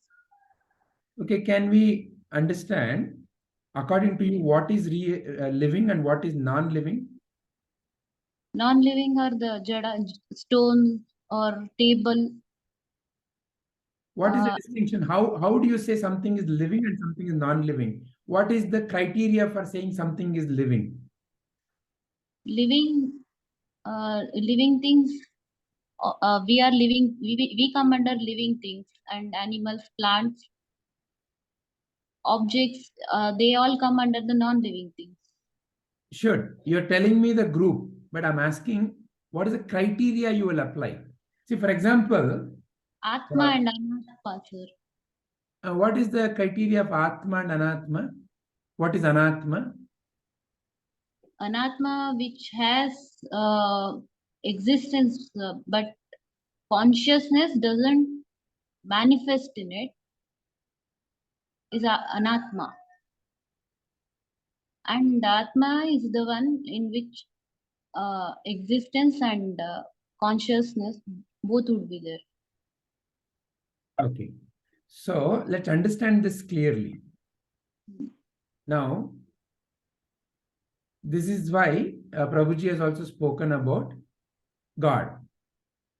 Okay, can we understand, according to you, what is living and what is non-living? Non-living are the jada, stone or table. What is the distinction? How do you say something is living and something is non-living? What is the criteria for saying something is living? Living things. We are living. We come under living things, and animals, plants, objects. They all come under the non-living things. Sure, you're telling me the group, but I'm asking, what is the criteria you will apply? See, for example, Atma and Anatma, sir. What is the criteria of Atma and Anatma? What is Anatma? Anatma, which has existence, but consciousness doesn't manifest in it, is Anatma. And Atma is the one in which existence and consciousness both would be there. Okay. So let's understand this clearly. Now, this is why Prabhuji has also spoken about God.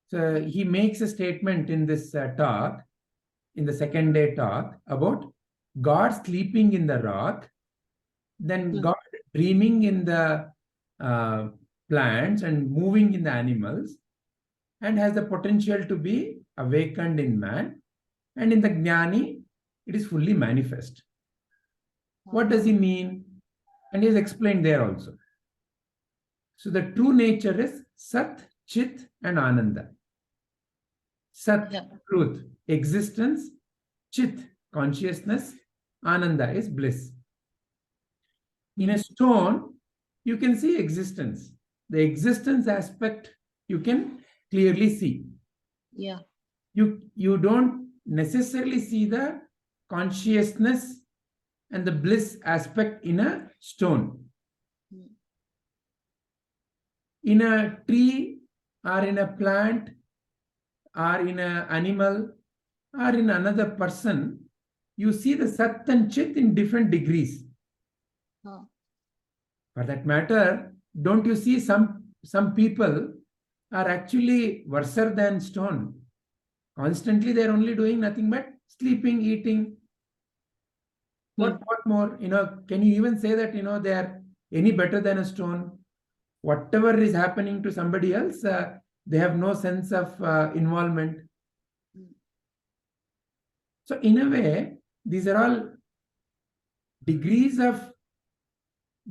So he makes a statement in this talk, in the second day talk, about God sleeping in the rock. Then God dreaming in the plants and moving in the animals, and has the potential to be awakened in man, and in the Jnani, it is fully manifest. What does he mean? And he has explained there also. So the true nature is Sat, Chit, and Ananda. Sat, truth, existence; Chit, consciousness; Ananda is bliss. In a stone, you can see existence. The existence aspect you can clearly see. Yeah. You don't necessarily see the consciousness and the bliss aspect in a stone. In a tree, or in a plant, or in an animal, or in another person, you see the Sat and Chit in different degrees. For that matter, don't you see some people are actually worse than stone? Constantly they're only doing nothing but sleeping, eating. What more? Can you even say that they are any better than a stone? Whatever is happening to somebody else, they have no sense of involvement. So in a way, these are all degrees of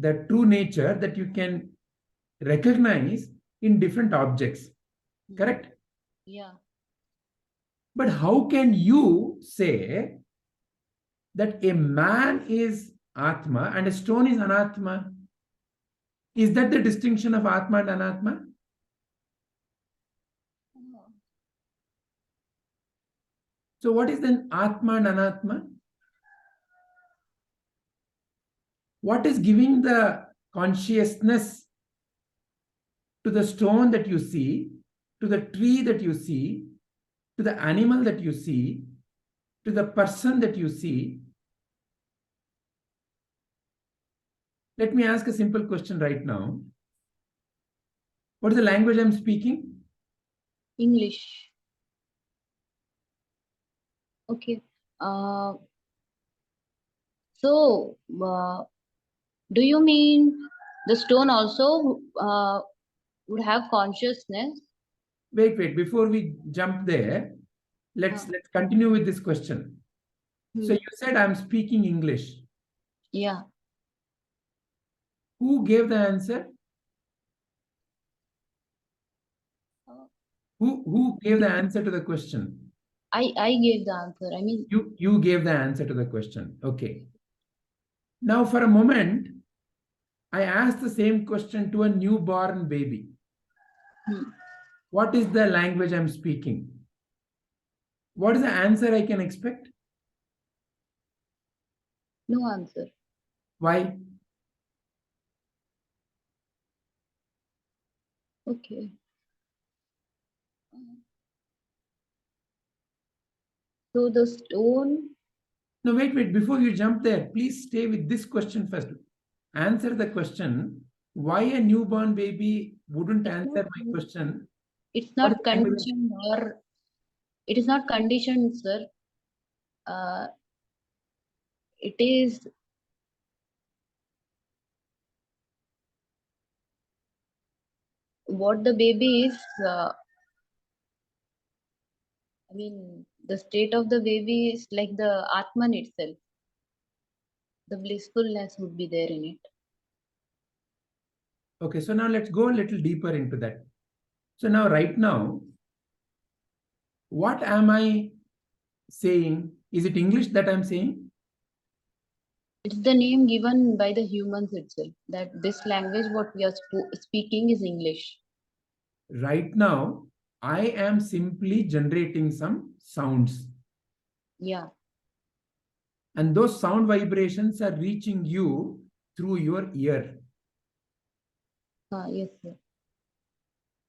the true nature that you can recognize in different objects. Correct? Yeah. But how can you say that a man is Atma and a stone is Anatma? Is that the distinction of Atma and Anatma? So what is then Atma and Anatma? What is giving the consciousness to the stone that you see, to the tree that you see, to the animal that you see, to the person that you see? Let me ask a simple question right now. What is the language I'm speaking? English. Okay. So, do you mean the stone also would have consciousness? Wait. Before we jump there, let's continue with this question. So you said I'm speaking English. Yeah. Who gave the answer? Who gave the answer to the question? I gave the answer. I mean, you gave the answer to the question. Okay. Now for a moment, I asked the same question to a newborn baby. What is the language I'm speaking? What is the answer I can expect? no answer. Why? Okay. So the stone. No, wait. Before you jump there, please stay with this question first. Answer the question. Why a newborn baby wouldn't answer my question? It's not conditioned, or it is not conditioned, sir. It is what the baby is. I mean, the state of the baby is like the Atman itself. The blissfulness would be there in it. Okay, so now let's go a little deeper into that. So now, right now, what am I saying? Is it English that I'm saying? It's the name given by the humans itself, that this language, what we are speaking, is English. Right now, I am simply generating some sounds. Yeah. And those sound vibrations are reaching you through your ear. Yes, sir.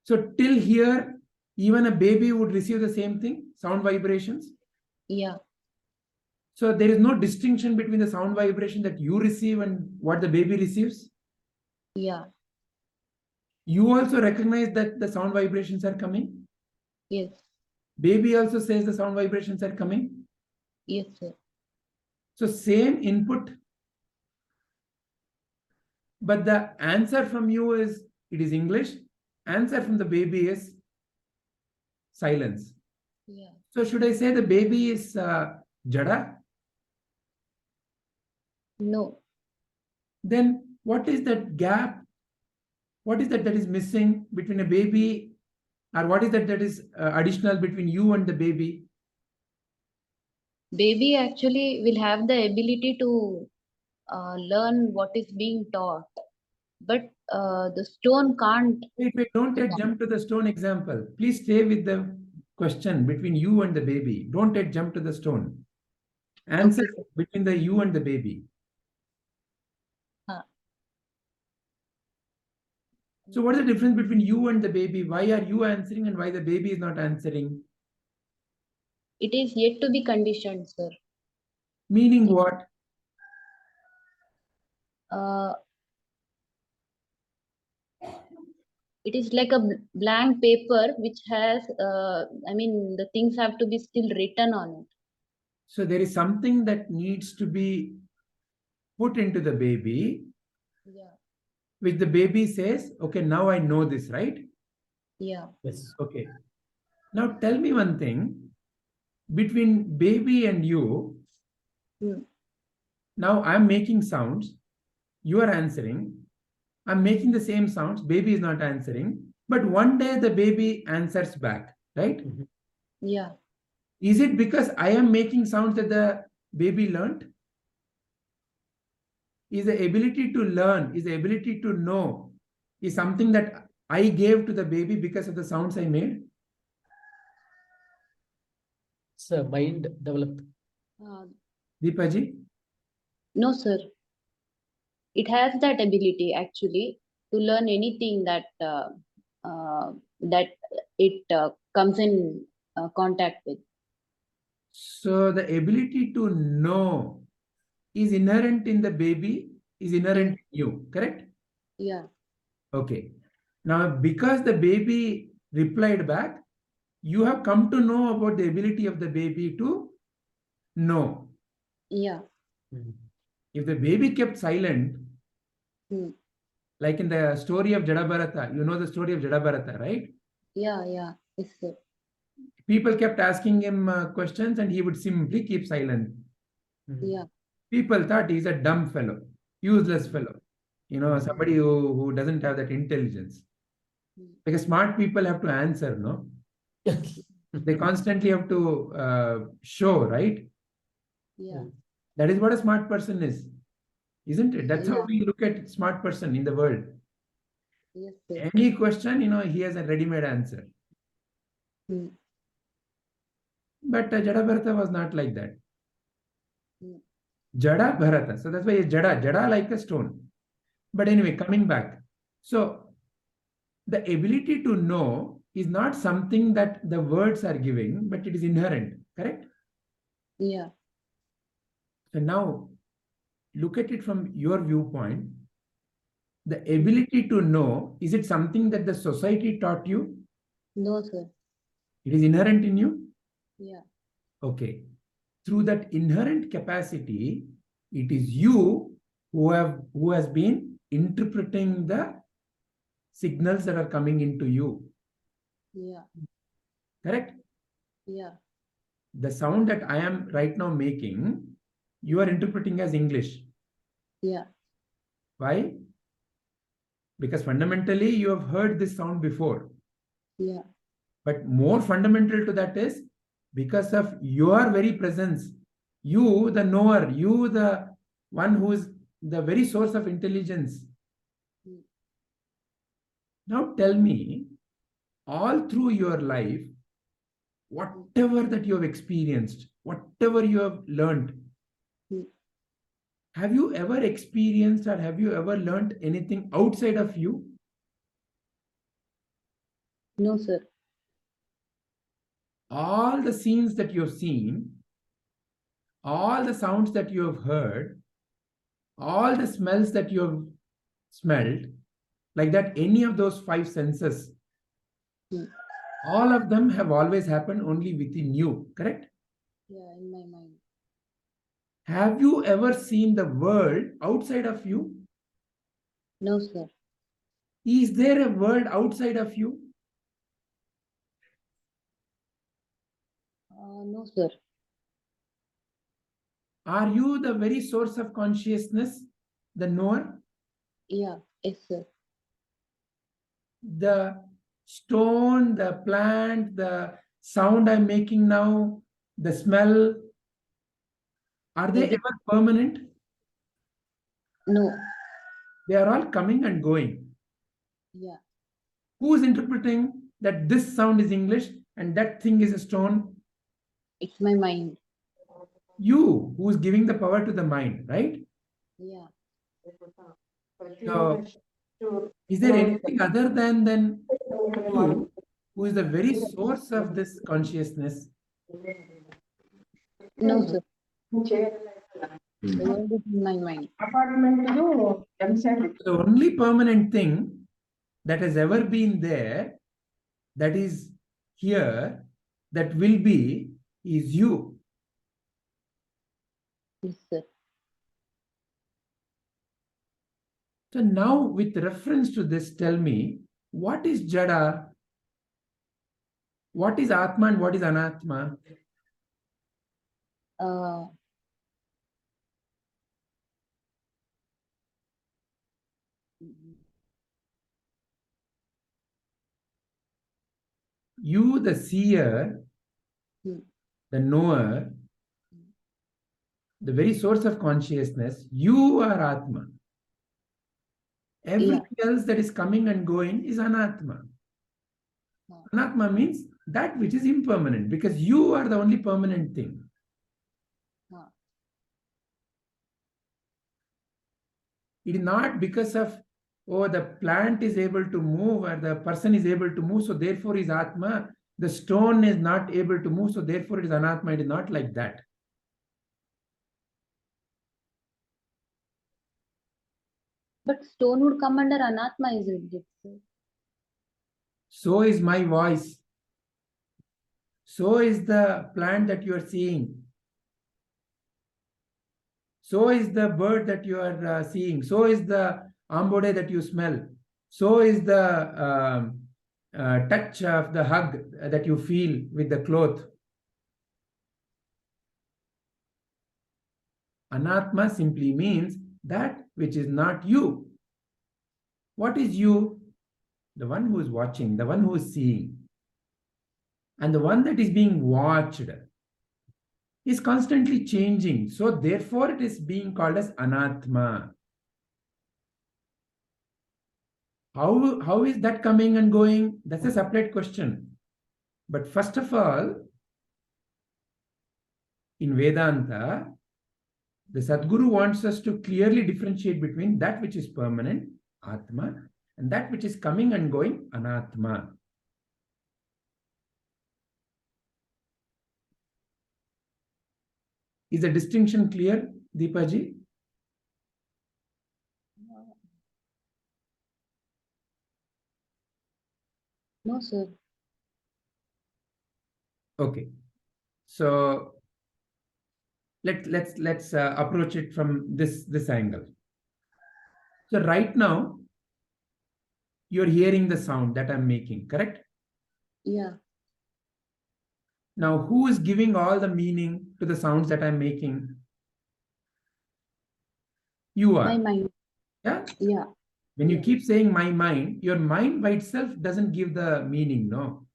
So till here, even a baby would receive the same thing, sound vibrations. Yeah. So there is no distinction between the sound vibration that you receive and what the baby receives. Yeah. You also recognize that the sound vibrations are coming. Yes. Baby also says the sound vibrations are coming. Yes, sir. So same input, But the answer from you is, it is English. Answer from the baby is silence. Yeah. So should I say the baby is Jada? No. Then what is that gap? What is that is missing between a baby, or what is that is additional between you and the baby? Baby actually will have the ability to learn what is being taught, but the stone can't. Wait, don't jump to the stone example. Please stay with the question between you and the baby. Don't jump to the stone. Answer Okay, sir. between the you and the baby. So what is the difference between you and the baby? Why are you answering and why the baby is not answering? It is yet to be conditioned, sir. Meaning what? It is like a blank paper which has, the things have to be still written on it. So there is something that needs to be put into the baby, Yeah. which the baby says, okay, now I know this, right? Yeah. Yes. Okay. Now tell me one thing. Between baby and you, now I'm making sounds, you are answering. I'm making the same sounds, baby is not answering. But one day the baby answers back, right? Yeah. Is it because I am making sounds that the baby learned? Is the ability to learn, is the ability to know, is something that I gave to the baby because of the sounds I made? It's a mind developed. Deepaji? No, sir. It has that ability actually to learn anything that it comes in contact with. So the ability to know is inherent in the baby, is inherent in you, correct? Yeah. Okay. Now, because the baby replied back, you have come to know about the ability of the baby to know. Yeah. If the baby kept silent, like in the story of Jadabharata, you know the story of Jadabharata, right? Yeah, yeah. Yes, sir. People kept asking him questions and he would simply keep silent. Yeah. People thought he's a dumb fellow, useless fellow, somebody who doesn't have that intelligence. Because smart people have to answer, no? They constantly have to show, right? Yeah. That is what a smart person is, isn't it? That's how Yeah. we look at smart person in the world. Yes, sir. Any question, he has a ready-made answer. But Jada Bharata was not like that. Jada Bharata. So that's why it's Jada like a stone. But anyway, coming back. So the ability to know is not something that the words are giving, but it is inherent, correct? Yeah. So now look at it from your viewpoint. The ability to know, is it something that the society taught you? No, sir. It is inherent in you? Yeah. Okay. Through that inherent capacity, it is you who has been interpreting the signals that are coming into you. Yeah. Correct? Yeah. The sound that I am right now making, you are interpreting as English. Yeah. Why? Because fundamentally you have heard this sound before. Yeah. But more fundamental to that is because of your very presence, you, the knower, you, the one who is the very source of intelligence. Now tell me, all through your life, whatever that you have experienced, whatever you have learned, have you ever experienced or have you ever learned anything outside of you? No, sir. All the scenes that you have seen, all the sounds that you have heard, all the smells that you have smelled, like that, any of those five senses, all of them have always happened only within you, correct? Yeah, in my mind. Have you ever seen the world outside of you? No, sir. Is there a world outside of you? No, sir. Are you the very source of consciousness, the knower? Yeah. Yes, sir. The stone, the plant, the sound I'm making now, the smell, are they ever permanent? No. They are all coming and going. Yeah. Who is interpreting that this sound is English and that thing is a stone? It's my mind. You, who is giving the power to the mind, right? Yeah. So, is there anything other than you, who is the very source of this consciousness? No, sir. The world is in my mind. The only permanent thing that has ever been there, that is here, that will be, is you. Yes, sir. So now, with reference to this, tell me, what is Jada? What is Atma and what is Anatma? You, the seer, the knower, the very source of consciousness, you are Atma. Everything else that is coming and going is Anatma. Anatma means that which is impermanent, because you are the only permanent thing. It is not because of, oh, the plant is able to move or the person is able to move, so therefore is Atma. The stone is not able to move, so therefore it is Anatma. It is not like that. But stone would come under Anatma, isn't it, sir? So is my voice. So is the plant that you are seeing. So is the bird that you are seeing. So is the ambode that you smell. So is the touch of the hug that you feel with the cloth. Anatma simply means that which is not you. What is you? The one who is watching, the one who is seeing. And the one that is being watched is constantly changing. So therefore it is being called as Anatma. How is that coming and going? That's a separate question. But first of all, in Vedanta, the Sadguru wants us to clearly differentiate between that which is permanent, Atma, and that which is coming and going, Anatma. Is the distinction clear, Deepaji? No, sir. Okay. So let's approach it from this angle. So right now, you're hearing the sound that I'm making, correct? Yeah. Now, who is giving all the meaning to the sounds that I'm making? You are. My mind. Yeah? Yeah. When you keep saying my mind, your mind by itself doesn't give the meaning, no.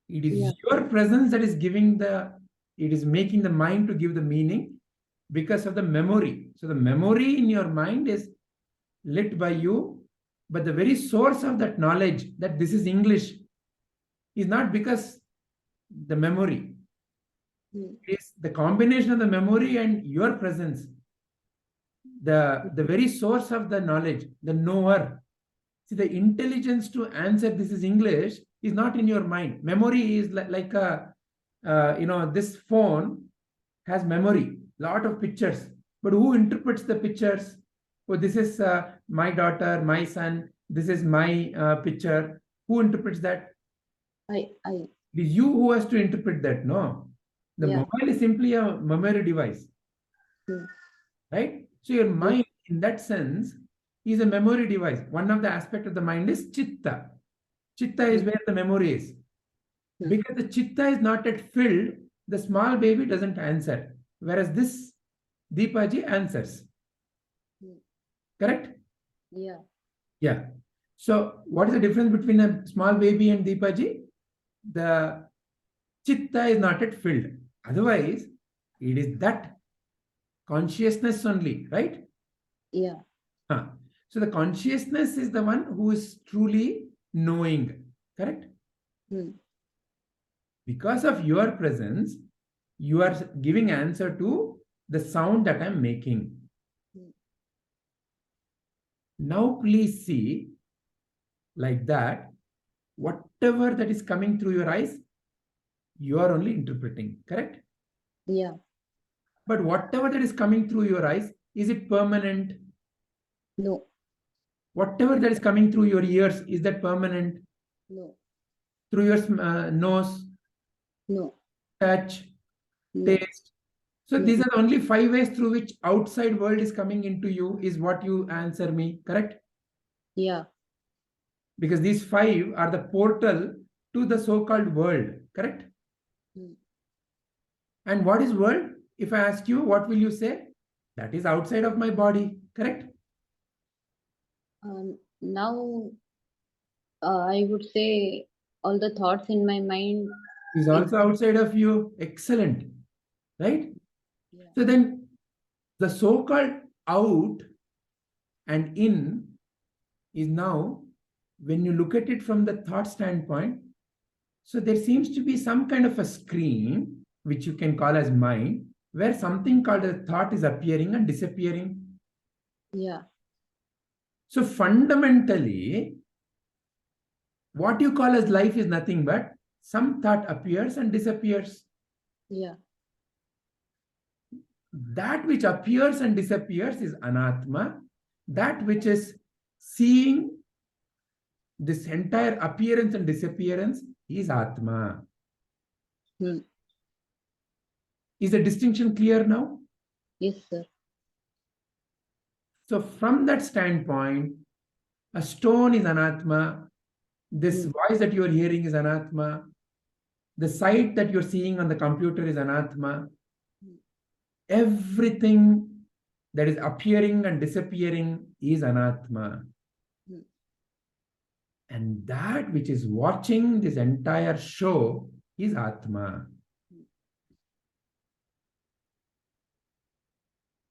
It is your presence that is giving it is making the mind to give the meaning because of the memory. So the memory in your mind is lit by you, but the very source of that knowledge that this is English is not because the memory. It is the combination of the memory and your presence. The very source of the knowledge, the knower. See, the intelligence to answer this is English is not in your mind. Memory is like a, this phone has memory, lot of pictures. But who interprets the pictures? Oh, this is my daughter, my son. This is my picture. Who interprets that? I. It is you who has to interpret that, no? The mobile is simply a memory device. Right? So your mind, in that sense, is a memory device. One of the aspects of the mind is chitta. Chitta is where the memory is. Because the chitta is not yet filled, the small baby doesn't answer. Whereas this Deepaji answers. Correct? Yeah. Yeah. So what is the difference between a small baby and Deepaji? The chitta is not yet filled. Otherwise, it is that consciousness only, right? Yeah. So the consciousness is the one who is truly knowing. Correct? Because of your presence, you are giving answer to the sound that I'm making. Now please see, like that, whatever that is coming through your eyes, you are only interpreting, correct? Yeah. But whatever that is coming through your eyes, is it permanent? No. Whatever that is coming through your ears, is that permanent? No. Through your nose? No. Touch? No. Taste? So No. these are the only 5 ways through which outside world is coming into you, is what you answer me, correct? Yeah. Because these 5 are the portal to the so-called world, correct? And what is world? If I ask you, what will you say? That is outside of my body, correct? Now, I would say all the thoughts in my mind Is also outside of you. Excellent, right? Yeah. So then the so-called out and in is now, when you look at it from the thought standpoint, so there seems to be some kind of a screen, which you can call as mind, where something called a thought is appearing and disappearing. Yeah. So fundamentally, what you call as life is nothing but some thought appears and disappears. Yeah. That which appears and disappears is anatma. That which is seeing this entire appearance and disappearance is atma. Is the distinction clear now? Yes, sir. So from that standpoint, a stone is anatma. This voice that you are hearing is anatma. The sight that you're seeing on the computer is anatma. Everything that is appearing and disappearing is anatma. And that which is watching this entire show is atma.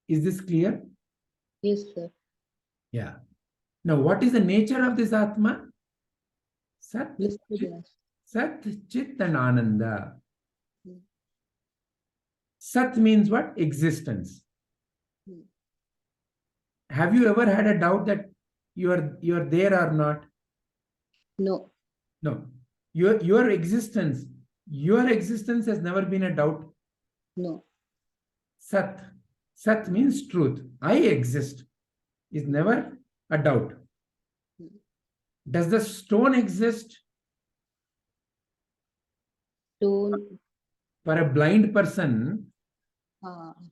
Is this clear? Yes, sir. Yeah. Now, what is the nature of this atma? Sat, Chit and Ananda. Sat means what? Existence. Have you ever had a doubt that you are there or not? No. No. Your existence has never been a doubt. No. Sat. Sat means truth. I exist is never a doubt. Does the stone exist? Stone. For a blind person, Okay.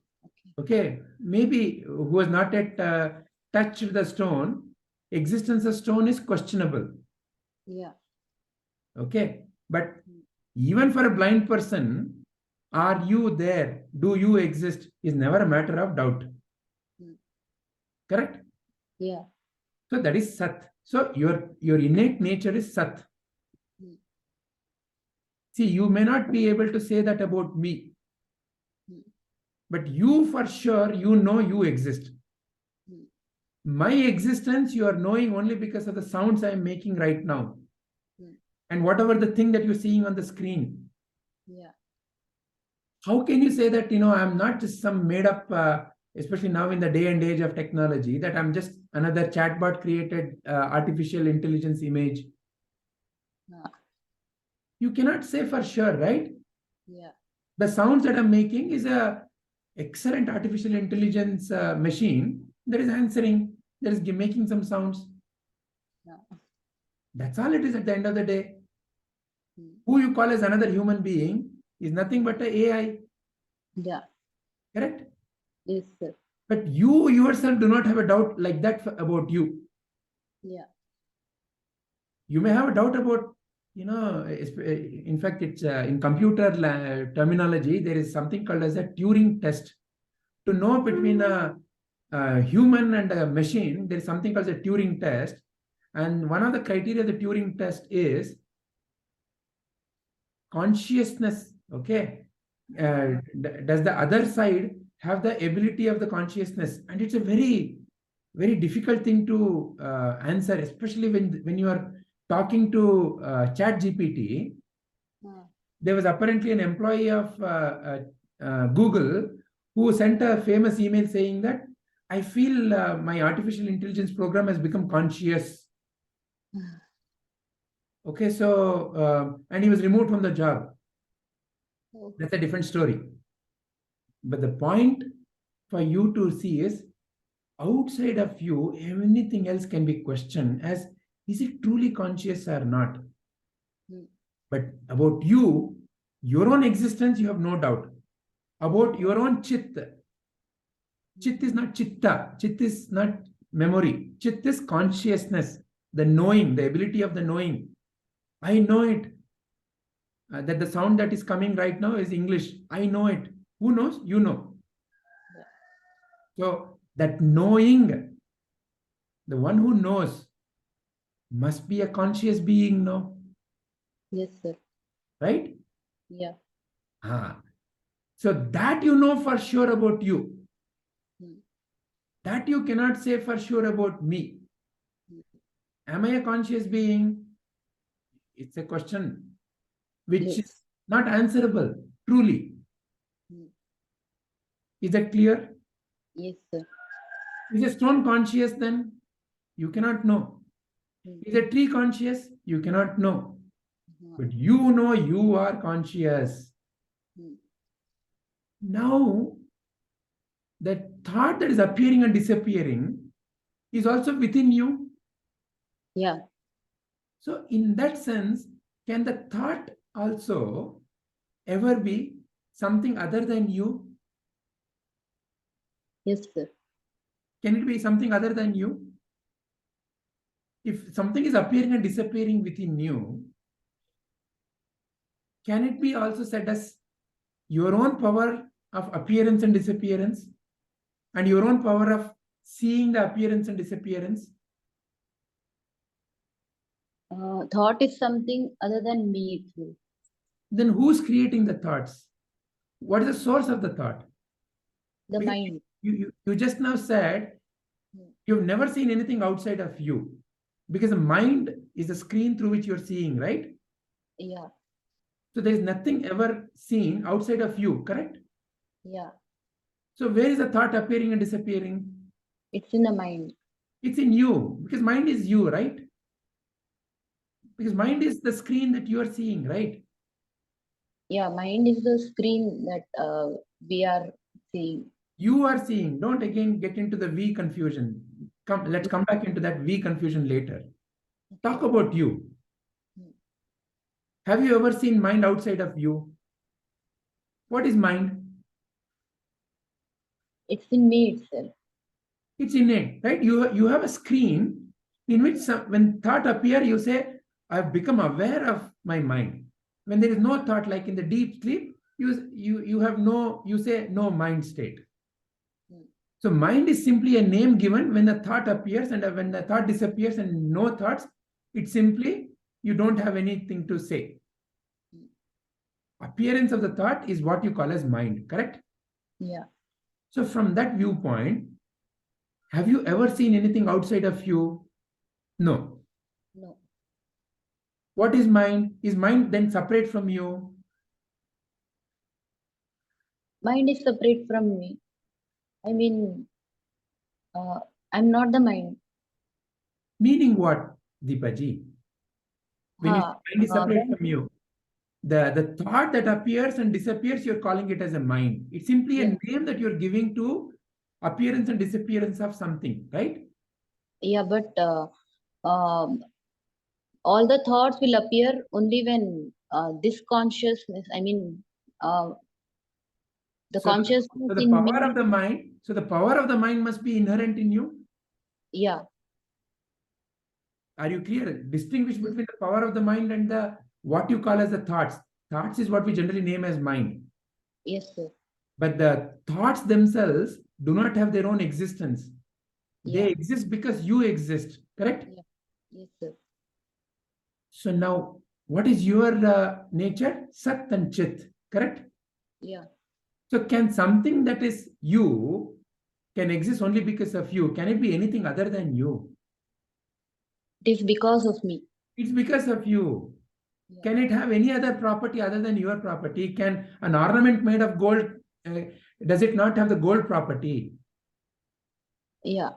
okay, maybe who has not yet touched the stone, existence of stone is questionable. Yeah. Okay, but even for a blind person, are you there? Do you exist? Is never a matter of doubt. Correct? Yeah. So that is Sat. So your innate nature is Sat. See, you may not be able to say that about me, but you for sure, you know you exist. My existence, you are knowing only because of the sounds I am making right now. And whatever the thing that you're seeing on the screen. Yeah. How can you say that, I'm not just some made up, especially now in the day and age of technology, that I'm just another chatbot created artificial intelligence image? You cannot say for sure, right? Yeah. The sounds that I'm making is a excellent artificial intelligence machine that is answering, that is making some sounds. Yeah. That's all it is at the end of the day. Who you call as another human being is nothing but an AI. Yeah. Correct? Yes, sir. But you yourself do not have a doubt like that about you. Yeah. You may have a doubt about, in fact, it's in computer terminology, there is something called as a Turing test. To know between a human and a machine, there is something called a Turing test. And one of the criteria of the Turing test is consciousness. Okay. Does the other side have the ability of the consciousness? And it's a very, very difficult thing to answer, especially when you are talking to ChatGPT. There was apparently an employee of Google who sent a famous email saying that I feel my artificial intelligence program has become conscious. Okay, so, and he was removed from the job. That's a different story. But the point for you to see is, outside of you, anything else can be questioned as, is it truly conscious or not? But about you, your own existence, you have no doubt. About your own chit. Chit is not chitta. Chit is not memory. Chit is consciousness, the knowing, the ability of the knowing. I know it. That the sound that is coming right now is English. I know it. Who knows? You know. So that knowing, the one who knows, must be a conscious being, no? Yes, sir. Right? Yeah. So that you know for sure about you. That you cannot say for sure about me. Am I a conscious being? It's a question which is not answerable, truly. Is that clear? Yes, sir. Is a stone conscious then? You cannot know. Is a tree conscious? You cannot know. But you know you are conscious. Now, that thought that is appearing and disappearing is also within you. Yeah. So in that sense, can the thought also ever be something other than you? Yes, sir. Can it be something other than you? If something is appearing and disappearing within you, can it be also said as your own power of appearance and disappearance, and your own power of seeing the appearance and disappearance? Thought is something other than me itself. Then who's creating the thoughts? What is the source of the thought? The mind. You just now said you've never seen anything outside of you, because the mind is the screen through which you're seeing, right? Yeah. So there is nothing ever seen outside of you, correct? Yeah. So where is the thought appearing and disappearing? It's in the mind. It's in you, because mind is you, right? Because mind is the screen that you are seeing, right? Yeah, mind is the screen that we are seeing. You are seeing. Don't again get into the we confusion. Let's come back into that we confusion later. Talk about you. Have you ever seen mind outside of you? What is mind? It's in me itself. It's innate, right? You have a screen in which when thought appear, you say, I've become aware of my mind. When there is no thought, like in the deep sleep, you say no mind state. So mind is simply a name given when the thought appears, and when the thought disappears and no thoughts, it's simply you don't have anything to say. Appearance of the thought is what you call as mind, correct? Yeah. So from that viewpoint, have you ever seen anything outside of you? No. No. What is mind? Is mind then separate from you? Mind is separate from me. I mean, I'm not the mind. Meaning what, Deepaji? When you say mind is separate from you, the thought that appears and disappears, you're calling it as a mind. It's simply a name that you're giving to appearance and disappearance of something, right? Yeah, but all the thoughts will appear only when this consciousness, I mean, The consciousness so the in power me. of the mind. So the power of the mind must be inherent in you. Yeah. Are you clear? Distinguish between the power of the mind and the what you call as the thoughts. Thoughts is what we generally name as mind. Yes, sir. But the thoughts themselves do not have their own existence. They Yeah. exist because you exist. Correct? Yeah. Yes, sir. So now, what is your nature? Sat and Chit. Correct? Yeah. So can something that is you can exist only because of you? Can it be anything other than you? It is because of me. It's because of you. Yeah. Can it have any other property other than your property? Can an ornament made of gold, does it not have the gold property? Yeah.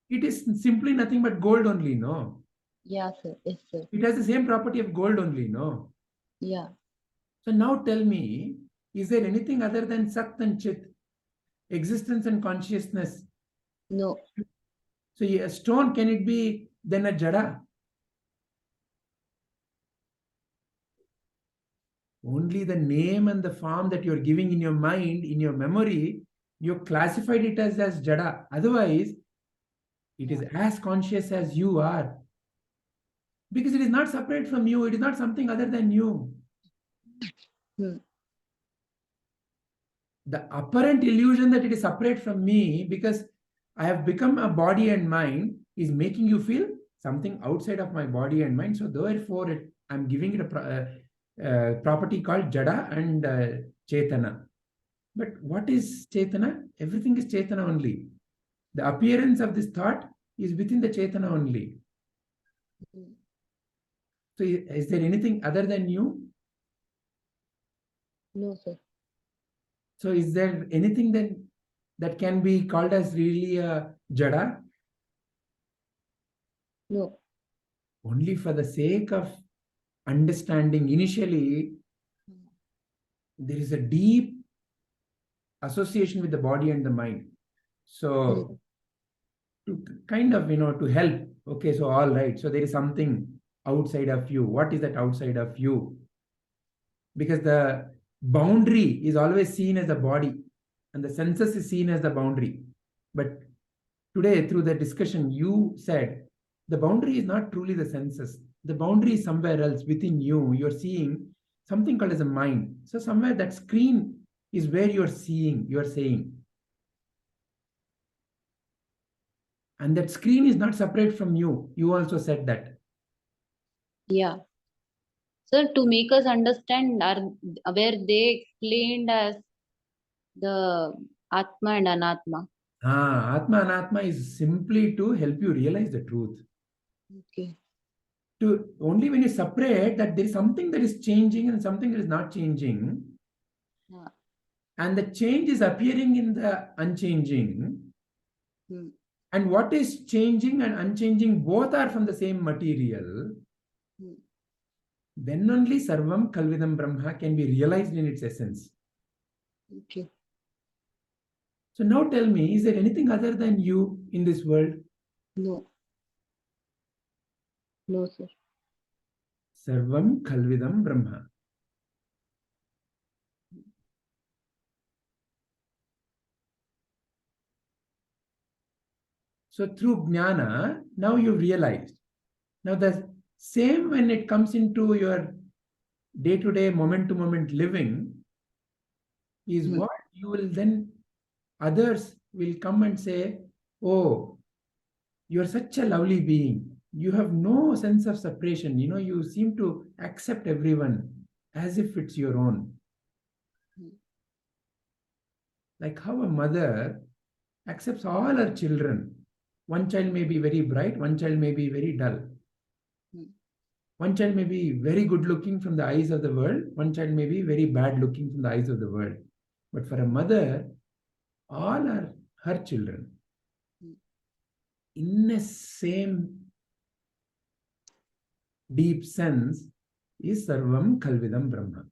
It is simply nothing but gold only, no? Yeah, sir. Yes, sir. It has the same property of gold only, no? Yeah. So now tell me, is there anything other than Sat and Chit, existence and consciousness? No. So a stone, can it be then a Jada? Only the name and the form that you're giving in your mind, in your memory, you classified it as Jada. Otherwise, it is as conscious as you are. Because it is not separate from you. It is not something other than you. Hmm. The apparent illusion that it is separate from me because I have become a body and mind is making you feel something outside of my body and mind. So therefore, I'm giving it a property called Jada and Chetana. But what is Chetana? Everything is Chetana only. The appearance of this thought is within the Chetana only. So is there anything other than you? No, sir. So is there anything that can be called as really a Jada? No. Only for the sake of understanding, initially, there is a deep association with the body and the mind. So to kind of, to help, okay, so all right, so there is something outside of you. What is that outside of you? Because the boundary is always seen as a body and the senses is seen as the boundary. But today, through the discussion, you said the boundary is not truly the senses. The boundary is somewhere else within you. You're seeing something called as a mind. So somewhere that screen is where you're seeing, you're saying. And that screen is not separate from you. You also said that. Yeah. Sir, to make us understand, where they explained as the Atma and Anatma. Atma Anatma is simply to help you realize the truth. Okay. To only when you separate that there is something that is changing and something that is not changing. Yeah. And the change is appearing in the unchanging. And what is changing and unchanging, both are from the same material. Then only Sarvam Kalvidam Brahma can be realized in its essence. Okay. So now tell me, is there anything other than you in this world? No. No, sir. Sarvam Kalvidam Brahma. So through Jnana, now you've realized. Now the same when it comes into your day-to-day, moment-to-moment living is what you will then, others will come and say, oh, you're such a lovely being. You have no sense of separation. You seem to accept everyone as if it's your own. Like how a mother accepts all her children. One child may be very bright, one child may be very dull. One child may be very good looking from the eyes of the world, one child may be very bad looking from the eyes of the world. But for a mother, all are her children. In the same deep sense is Sarvam Kalvidam Brahma.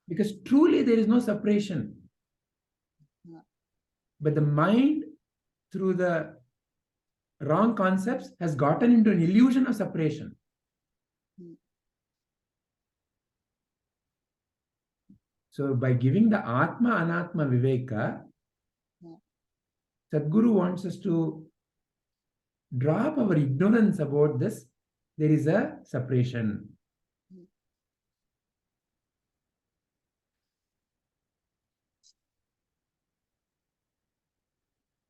Because truly there is no separation. But the mind, through the wrong concepts, has gotten into an illusion of separation. So by giving the Atma Anatma Viveka, Sadguru wants us to drop our ignorance about this. There is a separation.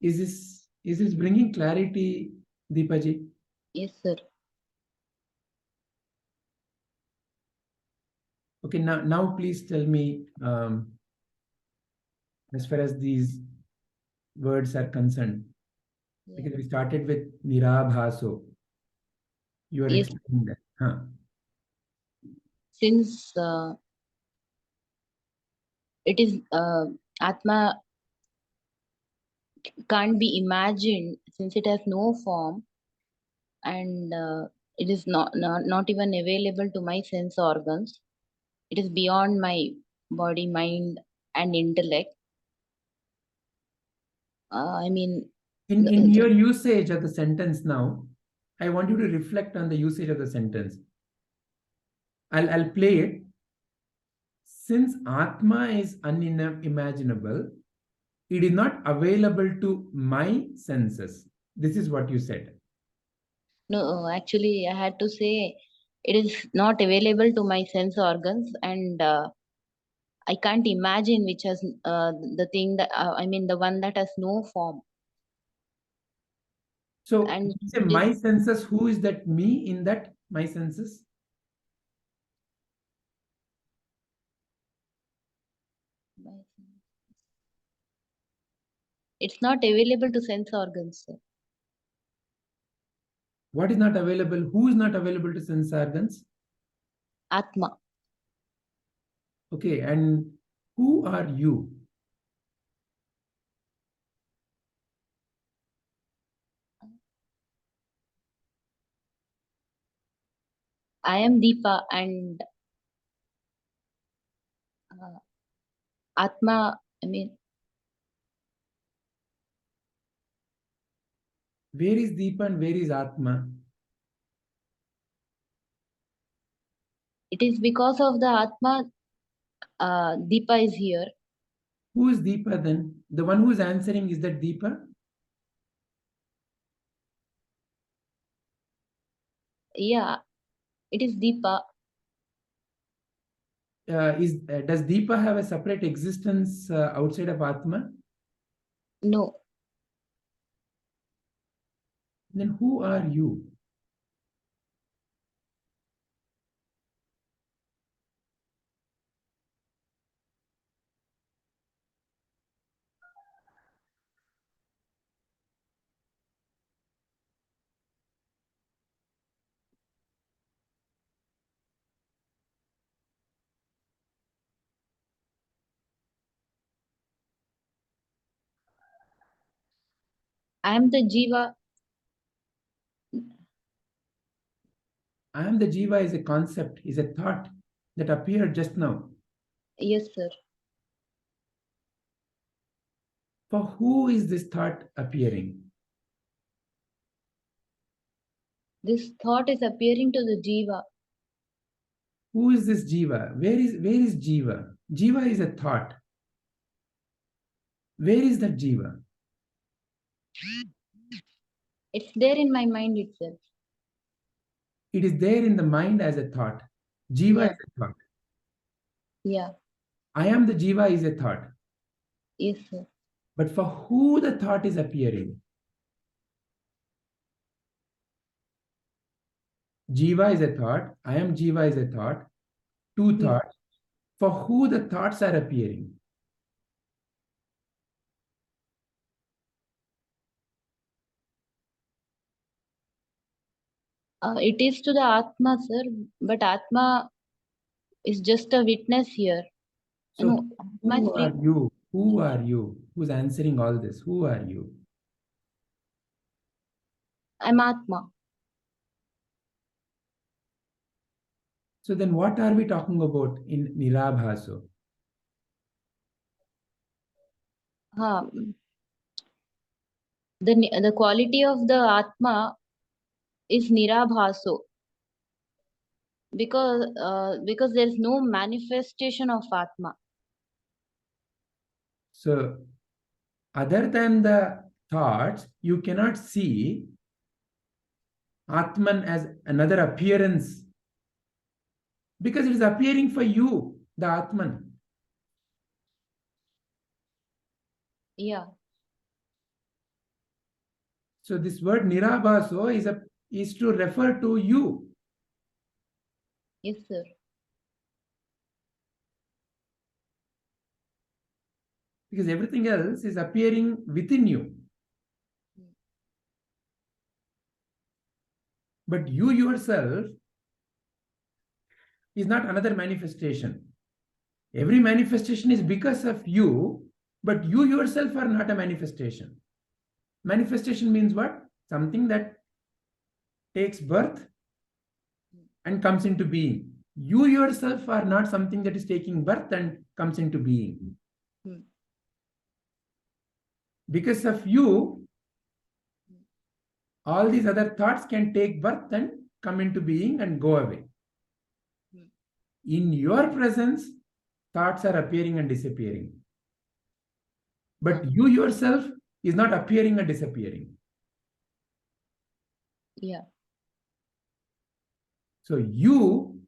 Is this bringing clarity, Deepaji? Yes, sir. Okay, now please tell me, as far as these words are concerned, because we started with Nirabhaso. You are explaining that. Huh. Since it is Atma can't be imagined, since it has no form, and it is not even available to my sense organs. It is beyond my body, mind, and intellect. I mean, in your usage of the sentence now, I want you to reflect on the usage of the sentence. I'll play it. Since Atma is unimaginable, it is not available to my senses. This is what you said. No, actually, I had to say it is not available to my sense organs, and I can't imagine which has the thing that I mean the one that has no form. So, And say my senses. Who is that me in that my senses? It's not available to sense organs, sir. What is not available? Who is not available to sense organs? Atma. Okay, and who are you? I am Deepa, and Atma, I mean, Where is Deepa and where is Atma? it is because of the Atma, Deepa is here. Who is Deepa then? The one who is answering, is that Deepa? Yeah, it is Deepa. Does Deepa have a separate existence outside of Atma? No, Then who are you? I am the Jiva. I am the Jiva is a concept, is a thought that appeared just now. Yes, sir. For who is this thought appearing? This thought is appearing to the Jiva. Who is this Jiva? Where is Jiva? Jiva is a thought. Where is that Jiva? It's there in my mind itself. It is there in the mind as a thought. Jiva Yeah. is a thought. Yeah. I am the Jiva is a thought. Yes, sir. But for who the thought is appearing? Jiva is a thought. I am Jiva is a thought. Two thoughts. For who the thoughts are appearing? It is to the Atma, sir, but Atma is just a witness here. So No, who are you? Who are you? Who's answering all this? Who are you? I'm Atma. So then what are we talking about in Nirabhaso? The quality of the Atma is Nirabhaso, because there is no manifestation of Atma. So, other than the thoughts, you cannot see Atman as another appearance, because it is appearing for you, the Atman. Yeah. So this word Nirabhaso is to refer to you. Yes, sir. Because everything else is appearing within you. But you yourself is not another manifestation. Every manifestation is because of you, but you yourself are not a manifestation. Manifestation means what? Something that takes birth and comes into being. You yourself are not something that is taking birth and comes into being. Because of you, all these other thoughts can take birth and come into being and go away. In your presence, thoughts are appearing and disappearing. But you yourself is not appearing and disappearing. Yeah. So you,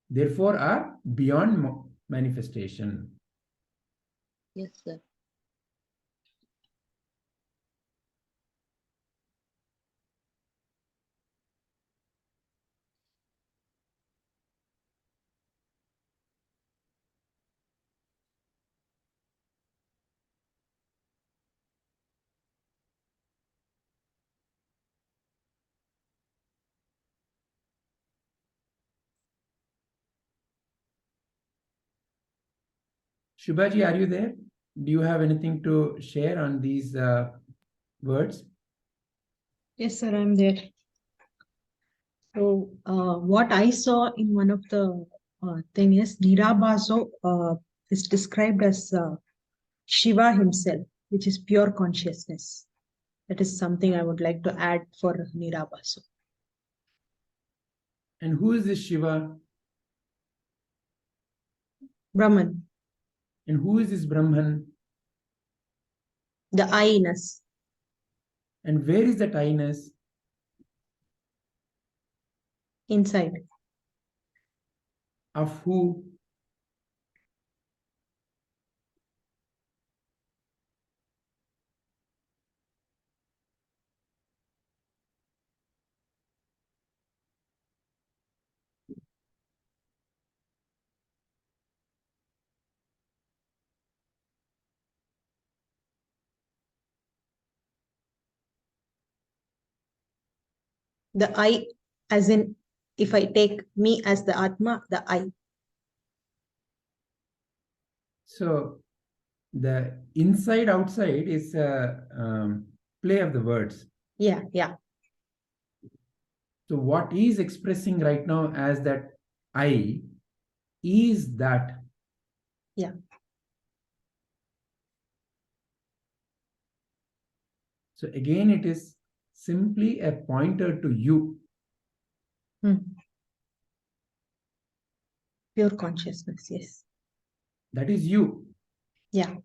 therefore, are beyond manifestation. Yes, sir. Shubhaji, are you there? Do you have anything to share on these words? Yes, sir, I'm there. So, what I saw in one of the thing is Nirabhaso is described as Shiva himself, which is pure consciousness. That is something I would like to add for Nirabhaso. And who is this Shiva? Brahman, And who is this Brahman? the I-ness. And where is that I-ness? Inside. Of who? The I, as in, if I take me as the Atma, the I. So the inside outside is a play of the words. Yeah, yeah. So what is expressing right now as that I is that. Yeah. So again, it is simply a pointer to you. Pure consciousness, yes. That is you. Yeah.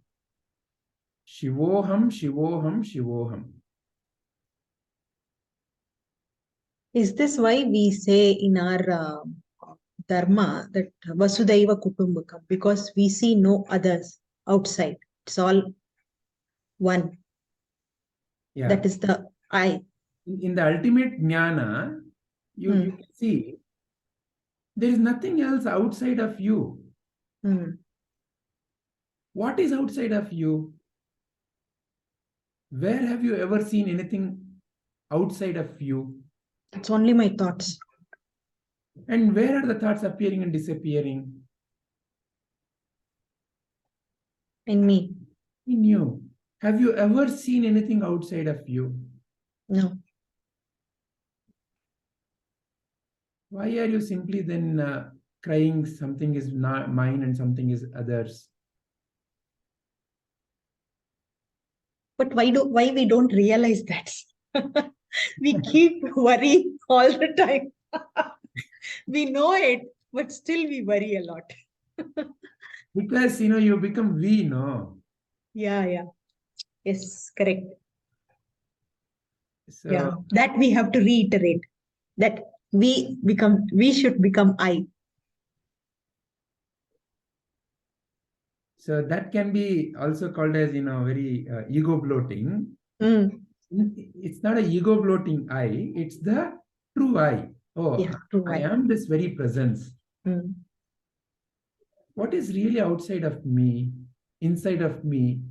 Shivoham, Shivoham, Shivoham. Is this why we say in our dharma that Vasudhaiva Kutumbakam? Because we see no others outside. It's all one. Yeah. That is the I. In the ultimate jnana, you can see there is nothing else outside of you. What is outside of you? Where have you ever seen anything outside of you? It's only my thoughts. And where are the thoughts appearing and disappearing? In me. In you. Have you ever seen anything outside of you? No. Why are you simply then crying something is not mine and something is others? But why we don't realize that? We keep worrying all the time. We know it, but still we worry a lot. Because, you become we, no? Yeah, yeah. Yes, correct. So, Yeah, that we have to reiterate that we should become I. so that can be also called as, very ego bloating. Mm. It's not a ego bloating I, it's the true I. Oh, Yeah, true I I. am this very presence. Mm. What is really outside of me, inside of me?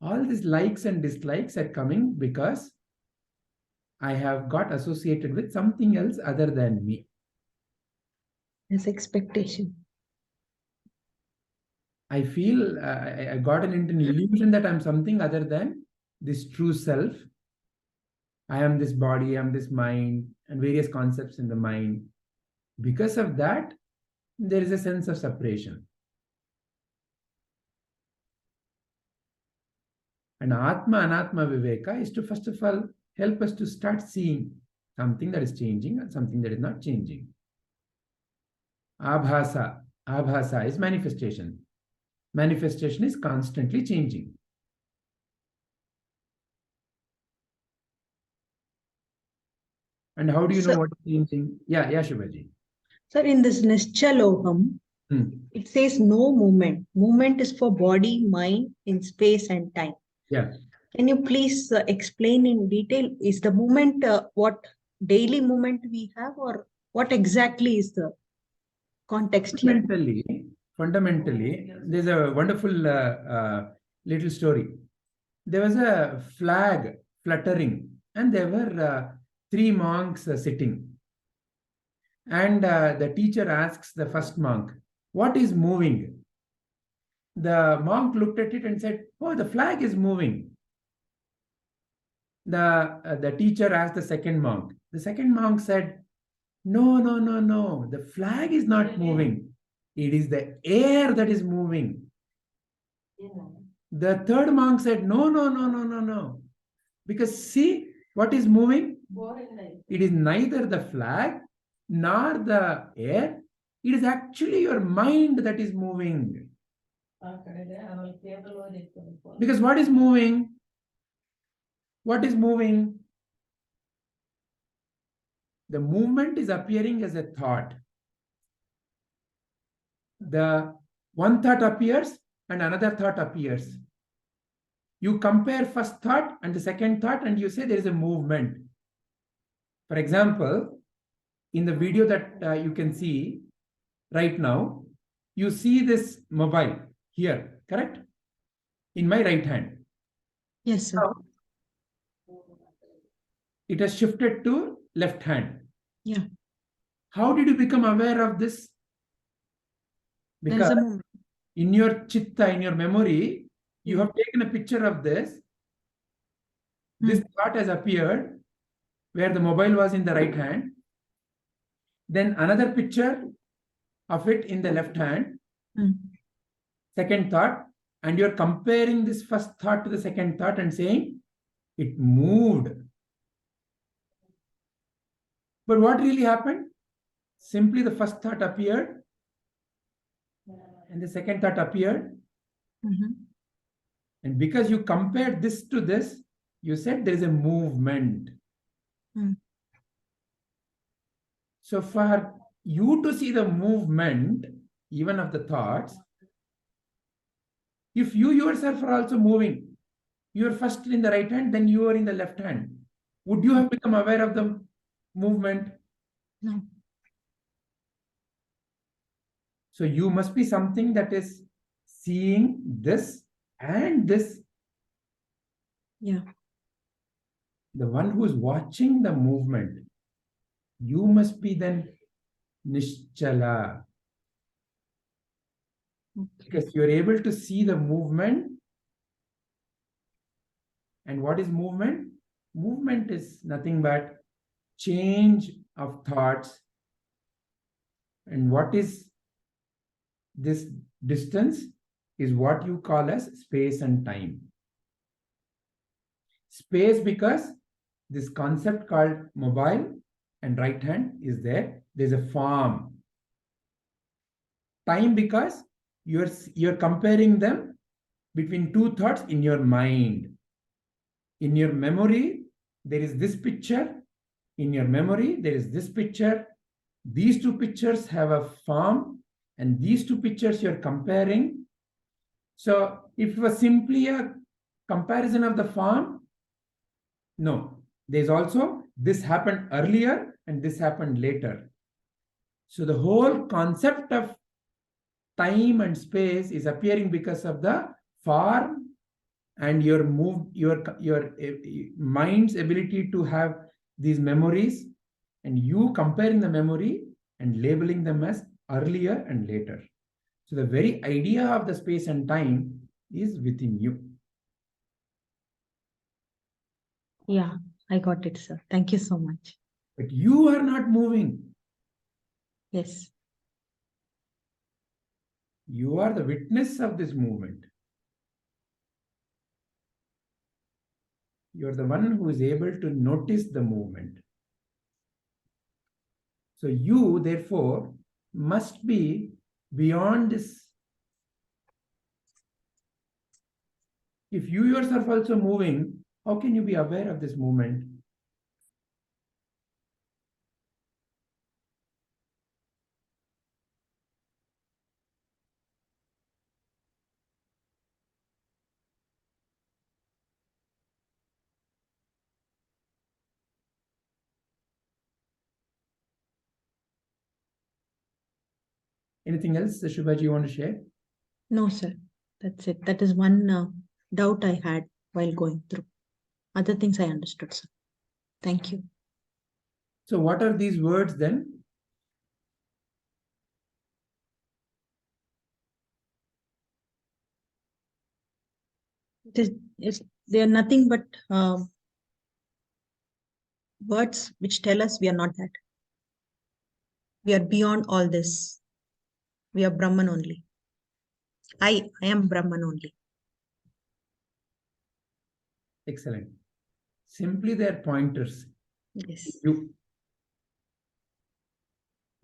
All these likes and dislikes are coming because I have got associated with something else other than me. Yes, expectation. I feel I got into an illusion that I'm something other than this true self. I am this body, I am this mind, and various concepts in the mind. Because of that, there is a sense of separation. And Atma Anatma Viveka is to, first of all, help us to start seeing something that is changing and something that is not changing. Abhasa is manifestation. Manifestation is constantly changing. And how do you know what is changing? Yeah, Shivaji. Sir, in this Nischaloham, it says no movement. Movement is for body, mind, in space and time. Yeah. Can you please explain in detail? Is the movement what daily movement we have, or what exactly is the context here? Fundamentally, there's a wonderful little story. There was a flag fluttering, and there were 3 monks sitting. And the teacher asks the first monk, "What is moving?" The monk looked at it and said, "Oh, the flag is moving." The teacher asked the second monk. The second monk said, "No, no, no, no. The flag is not moving. It is the air that is moving." The third monk said, "No, no, no, no, no, no. Because see, what is moving? It is neither the flag nor the air. It is actually your mind that is moving." Because what is moving? What is moving? The movement is appearing as a thought. The one thought appears and another thought appears. You compare first thought and the second thought and you say there is a movement. For example, in the video that you can see right now, you see this mobile here, correct? In my right hand. Yes, sir. Now, it has shifted to left hand. Yeah. How did you become aware of this? Because in your chitta, in your memory, you have taken a picture of this. This thought has appeared where the mobile was in the right hand. Then another picture of it in the left hand. Second thought. And you're comparing this first thought to the second thought and saying, it moved. But what really happened? Simply the first thought appeared. And the second thought appeared. And because you compared this to this, you said there is a movement. So for you to see the movement, even of the thoughts, if you yourself are also moving, you are first in the right hand, then you are in the left hand. Would you have become aware of the movement? No. So you must be something that is seeing this and this. Yeah. The one who is watching the movement, you must be then Nischala. Because you're able to see the movement. And what is movement? Movement is nothing but change of thoughts. And what is this distance is what you call as space and time. Space because this concept called mobile and right hand is there. There's a form. Time because you're comparing them between two thoughts in your mind. In your memory, there is this picture. In your memory, there is this picture. These two pictures have a form, and these two pictures you're comparing. So if it was simply a comparison of the form, no. There's also this happened earlier and this happened later. So the whole concept of time and space is appearing because of the form and your mind's ability to have these memories, and you comparing the memory and labeling them as earlier and later. So the very idea of the space and time is within you. Yeah, I got it, sir. Thank you so much. But you are not moving. Yes. You are the witness of this movement. You are the one who is able to notice the movement. So you, therefore, must be beyond this. If you yourself also moving, how can you be aware of this movement? Anything else, Shubhaji, you want to share? No, sir. That's it. That is one doubt I had while going through. Other things I understood, sir. Thank you. So what are these words then? They are nothing but words which tell us we are not that. We are beyond all this. We are Brahman only. I am Brahman only. Excellent. Simply they are pointers. Yes. You.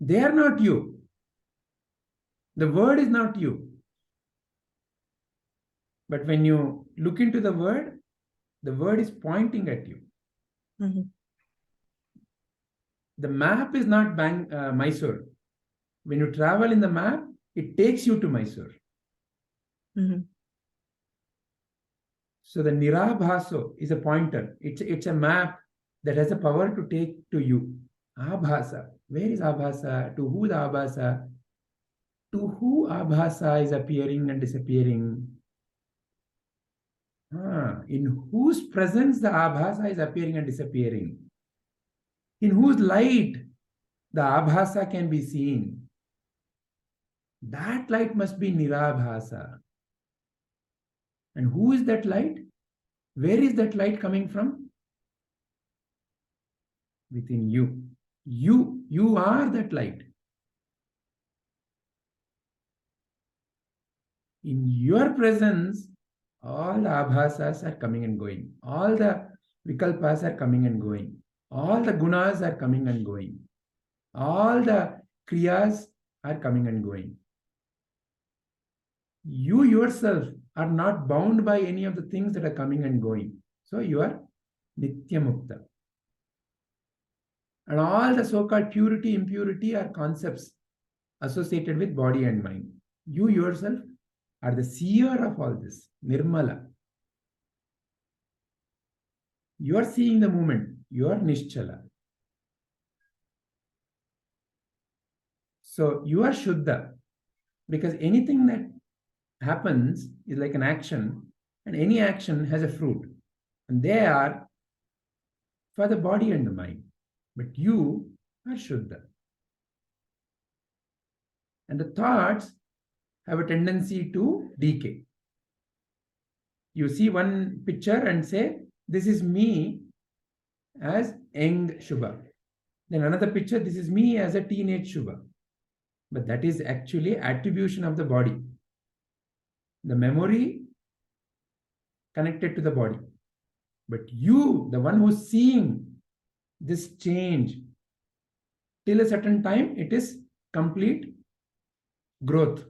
They are not you. The word is not you. But when you look into the word is pointing at you. Mm-hmm. The map is not Mysore. When you travel in the map, it takes you to Mysore. Mm-hmm. So the Nirabhaso is a pointer. It's a map that has the power to take to you. Abhasa. Where is Abhasa? To who the Abhasa? To who Abhasa is appearing and disappearing? In whose presence the Abhasa is appearing and disappearing? In whose light the Abhasa can be seen? That light must be Nirabhasa. And who is that light? Where is that light coming from? Within you. You are that light. In your presence, all the abhasas are coming and going. All the vikalpas are coming and going. All the gunas are coming and going. All the kriyas are coming and going. You yourself are not bound by any of the things that are coming and going. So you are Nitya Mukta. And all the so-called purity, impurity are concepts associated with body and mind. You yourself are the seer of all this, Nirmala. You are seeing the movement. You are Nischala. So you are Shuddha. Because anything that happens is like an action, and any action has a fruit. And they are for the body and the mind. But you are Shuddha. And the thoughts have a tendency to decay. You see one picture and say, this is me as young Shubha. Then another picture, this is me as a teenage Shubha. But that is actually attribution of the body. The memory connected to the body. But you, the one who's seeing this change, till a certain time, it is complete growth,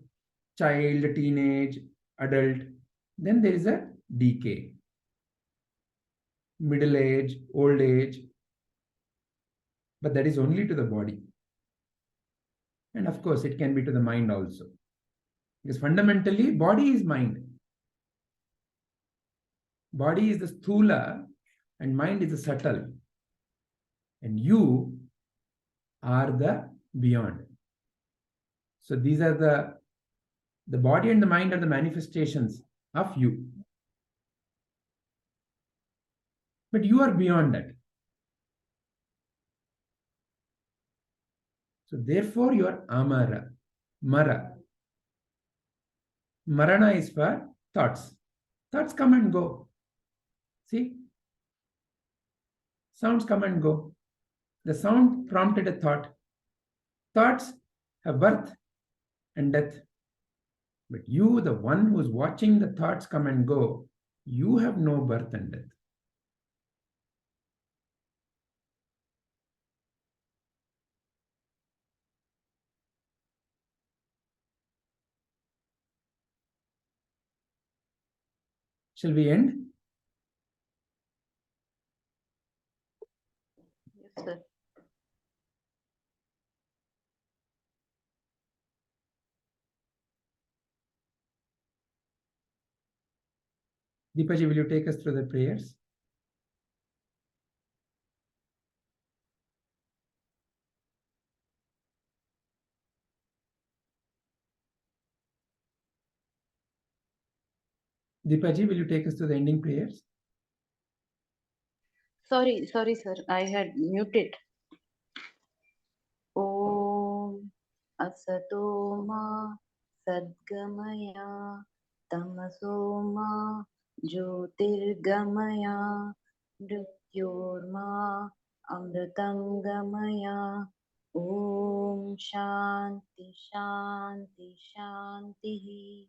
child, teenage, adult. Then there is a decay, middle age, old age. But that is only to the body. And of course, it can be to the mind also. Because fundamentally, body is mind. Body is the sthula and mind is the subtle. And you are the beyond. So these are the body and the mind are the manifestations of you. But you are beyond that. So therefore you are amara, mara. Marana is for thoughts. Thoughts come and go. See? Sounds come and go. The sound prompted a thought. Thoughts have birth and death. But you, the one who is watching the thoughts come and go, you have no birth and death. Shall we end? Yes, sir. Deepaji, will you take us through the prayers? Deepaji, will you take us through the ending prayers? Sorry, sir. I had muted. Om Asato Ma Sadgamaya Tamaso Ma Jyotirgamaya Mrityorma Amritangamaya. Om Shanti Shanti Shanti.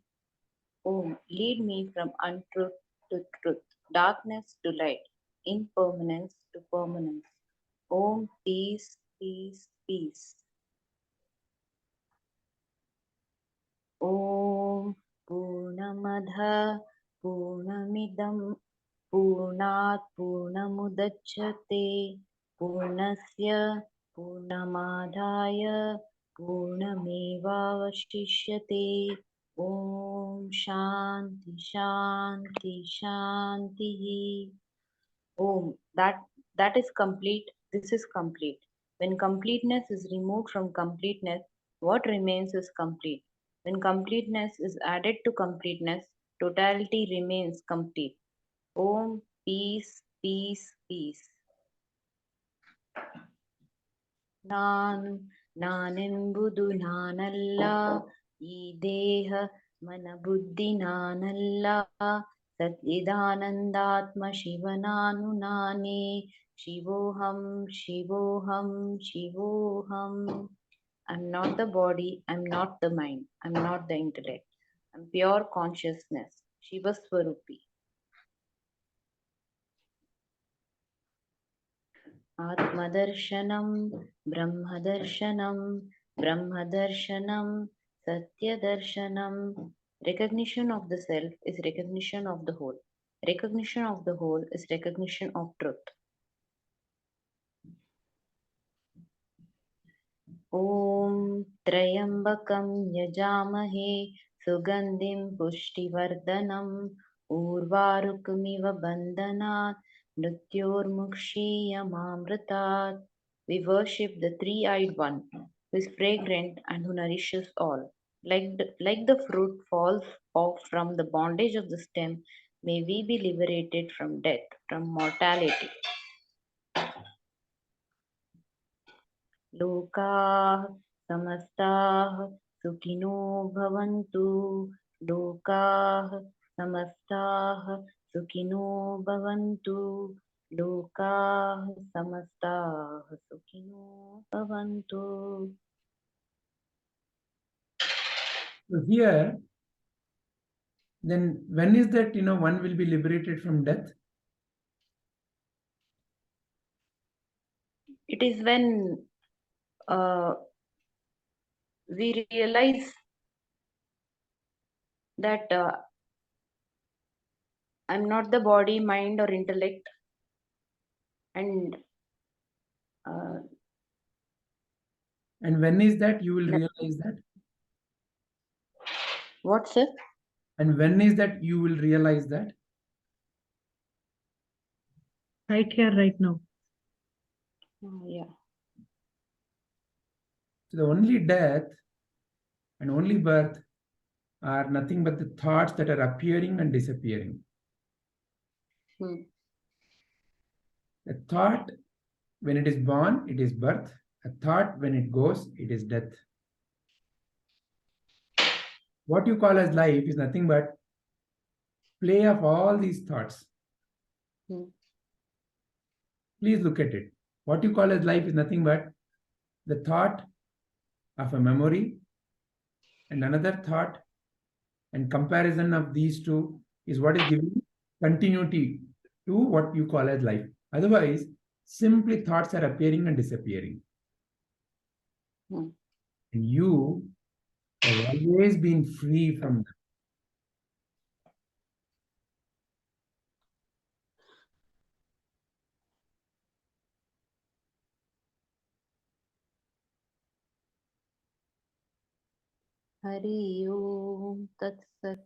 Om, lead me from untruth to truth, darkness to light, impermanence to permanence. Om, peace, peace, peace. Om, Purnamadha, Purnamidam, Purnat, Purnamudachyate, Purnasya, Purnamadaya, Purnamevavashishyate. Om Shanti Shanti Shanti. Om, that is complete. This is complete. When completeness is removed from completeness, what remains is complete. When completeness is added to completeness, totality remains complete. Om, peace, peace, peace. ನಾನೆಂಬುದು ನಾನಲ್ಲ, ಈ ದೇಹ ಮನ ಬುದ್ಧಿ ನಾನಲ್ಲ, ಸಚ್ಚಿದಾನಂದಾತ್ಮ ಶಿವ ನಾನು ನಾನೇ. ಶಿವೋಹಂ ಶಿವೋಹಂ ಶಿವೋಹಂ. I'm not the body, I'm not the mind, I'm not the intellect. I'm pure consciousness, Shiva Swarupi. Atmadarshanam, Brahmadarshanam, Brahmadarshanam, Satyadarshanam. Recognition of the self is recognition of the whole. Recognition of the whole is recognition of truth. Om Trayambakam Yajamahe Sugandhim Pushtivardhanam Urvarukmiva Bandhanat Mrityormukshiyamamritat. We worship the three-eyed one who is fragrant and who nourishes all. Like the fruit falls off from the bondage of the stem, may we be liberated from death, from mortality. लोकाः समस्ताः सुखिनो भवन्तु. लोकाः समस्ताः सुखिनो भवन्तु. लोकाः समस्ताः सुखिनो भवन्तु. So here, then when is that, one will be liberated from death? It is when we realize that I'm not the body, mind, or intellect, and when is that you will realize that? what, sir? And when is that you will realize that? Right here, right now. Yeah. So the only death and only birth are nothing but the thoughts that are appearing and disappearing. A thought, when it is born, it is birth. A thought, when it goes, it is death. What you call as life is nothing but play of all these thoughts. Please look at it. What you call as life is nothing but the thought of a memory and another thought, and comparison of these two is what is giving continuity to what you call as life. Otherwise, simply thoughts are appearing and disappearing. And you have always been free from them. Hari Om Tat Sat.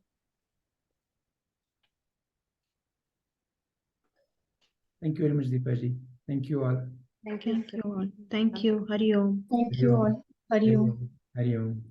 Thank you very much, Deepaji. Thank you all. Thank you. Thank you all. Thank you. Hari Om. Thank you all. Hari Om. Hari Om.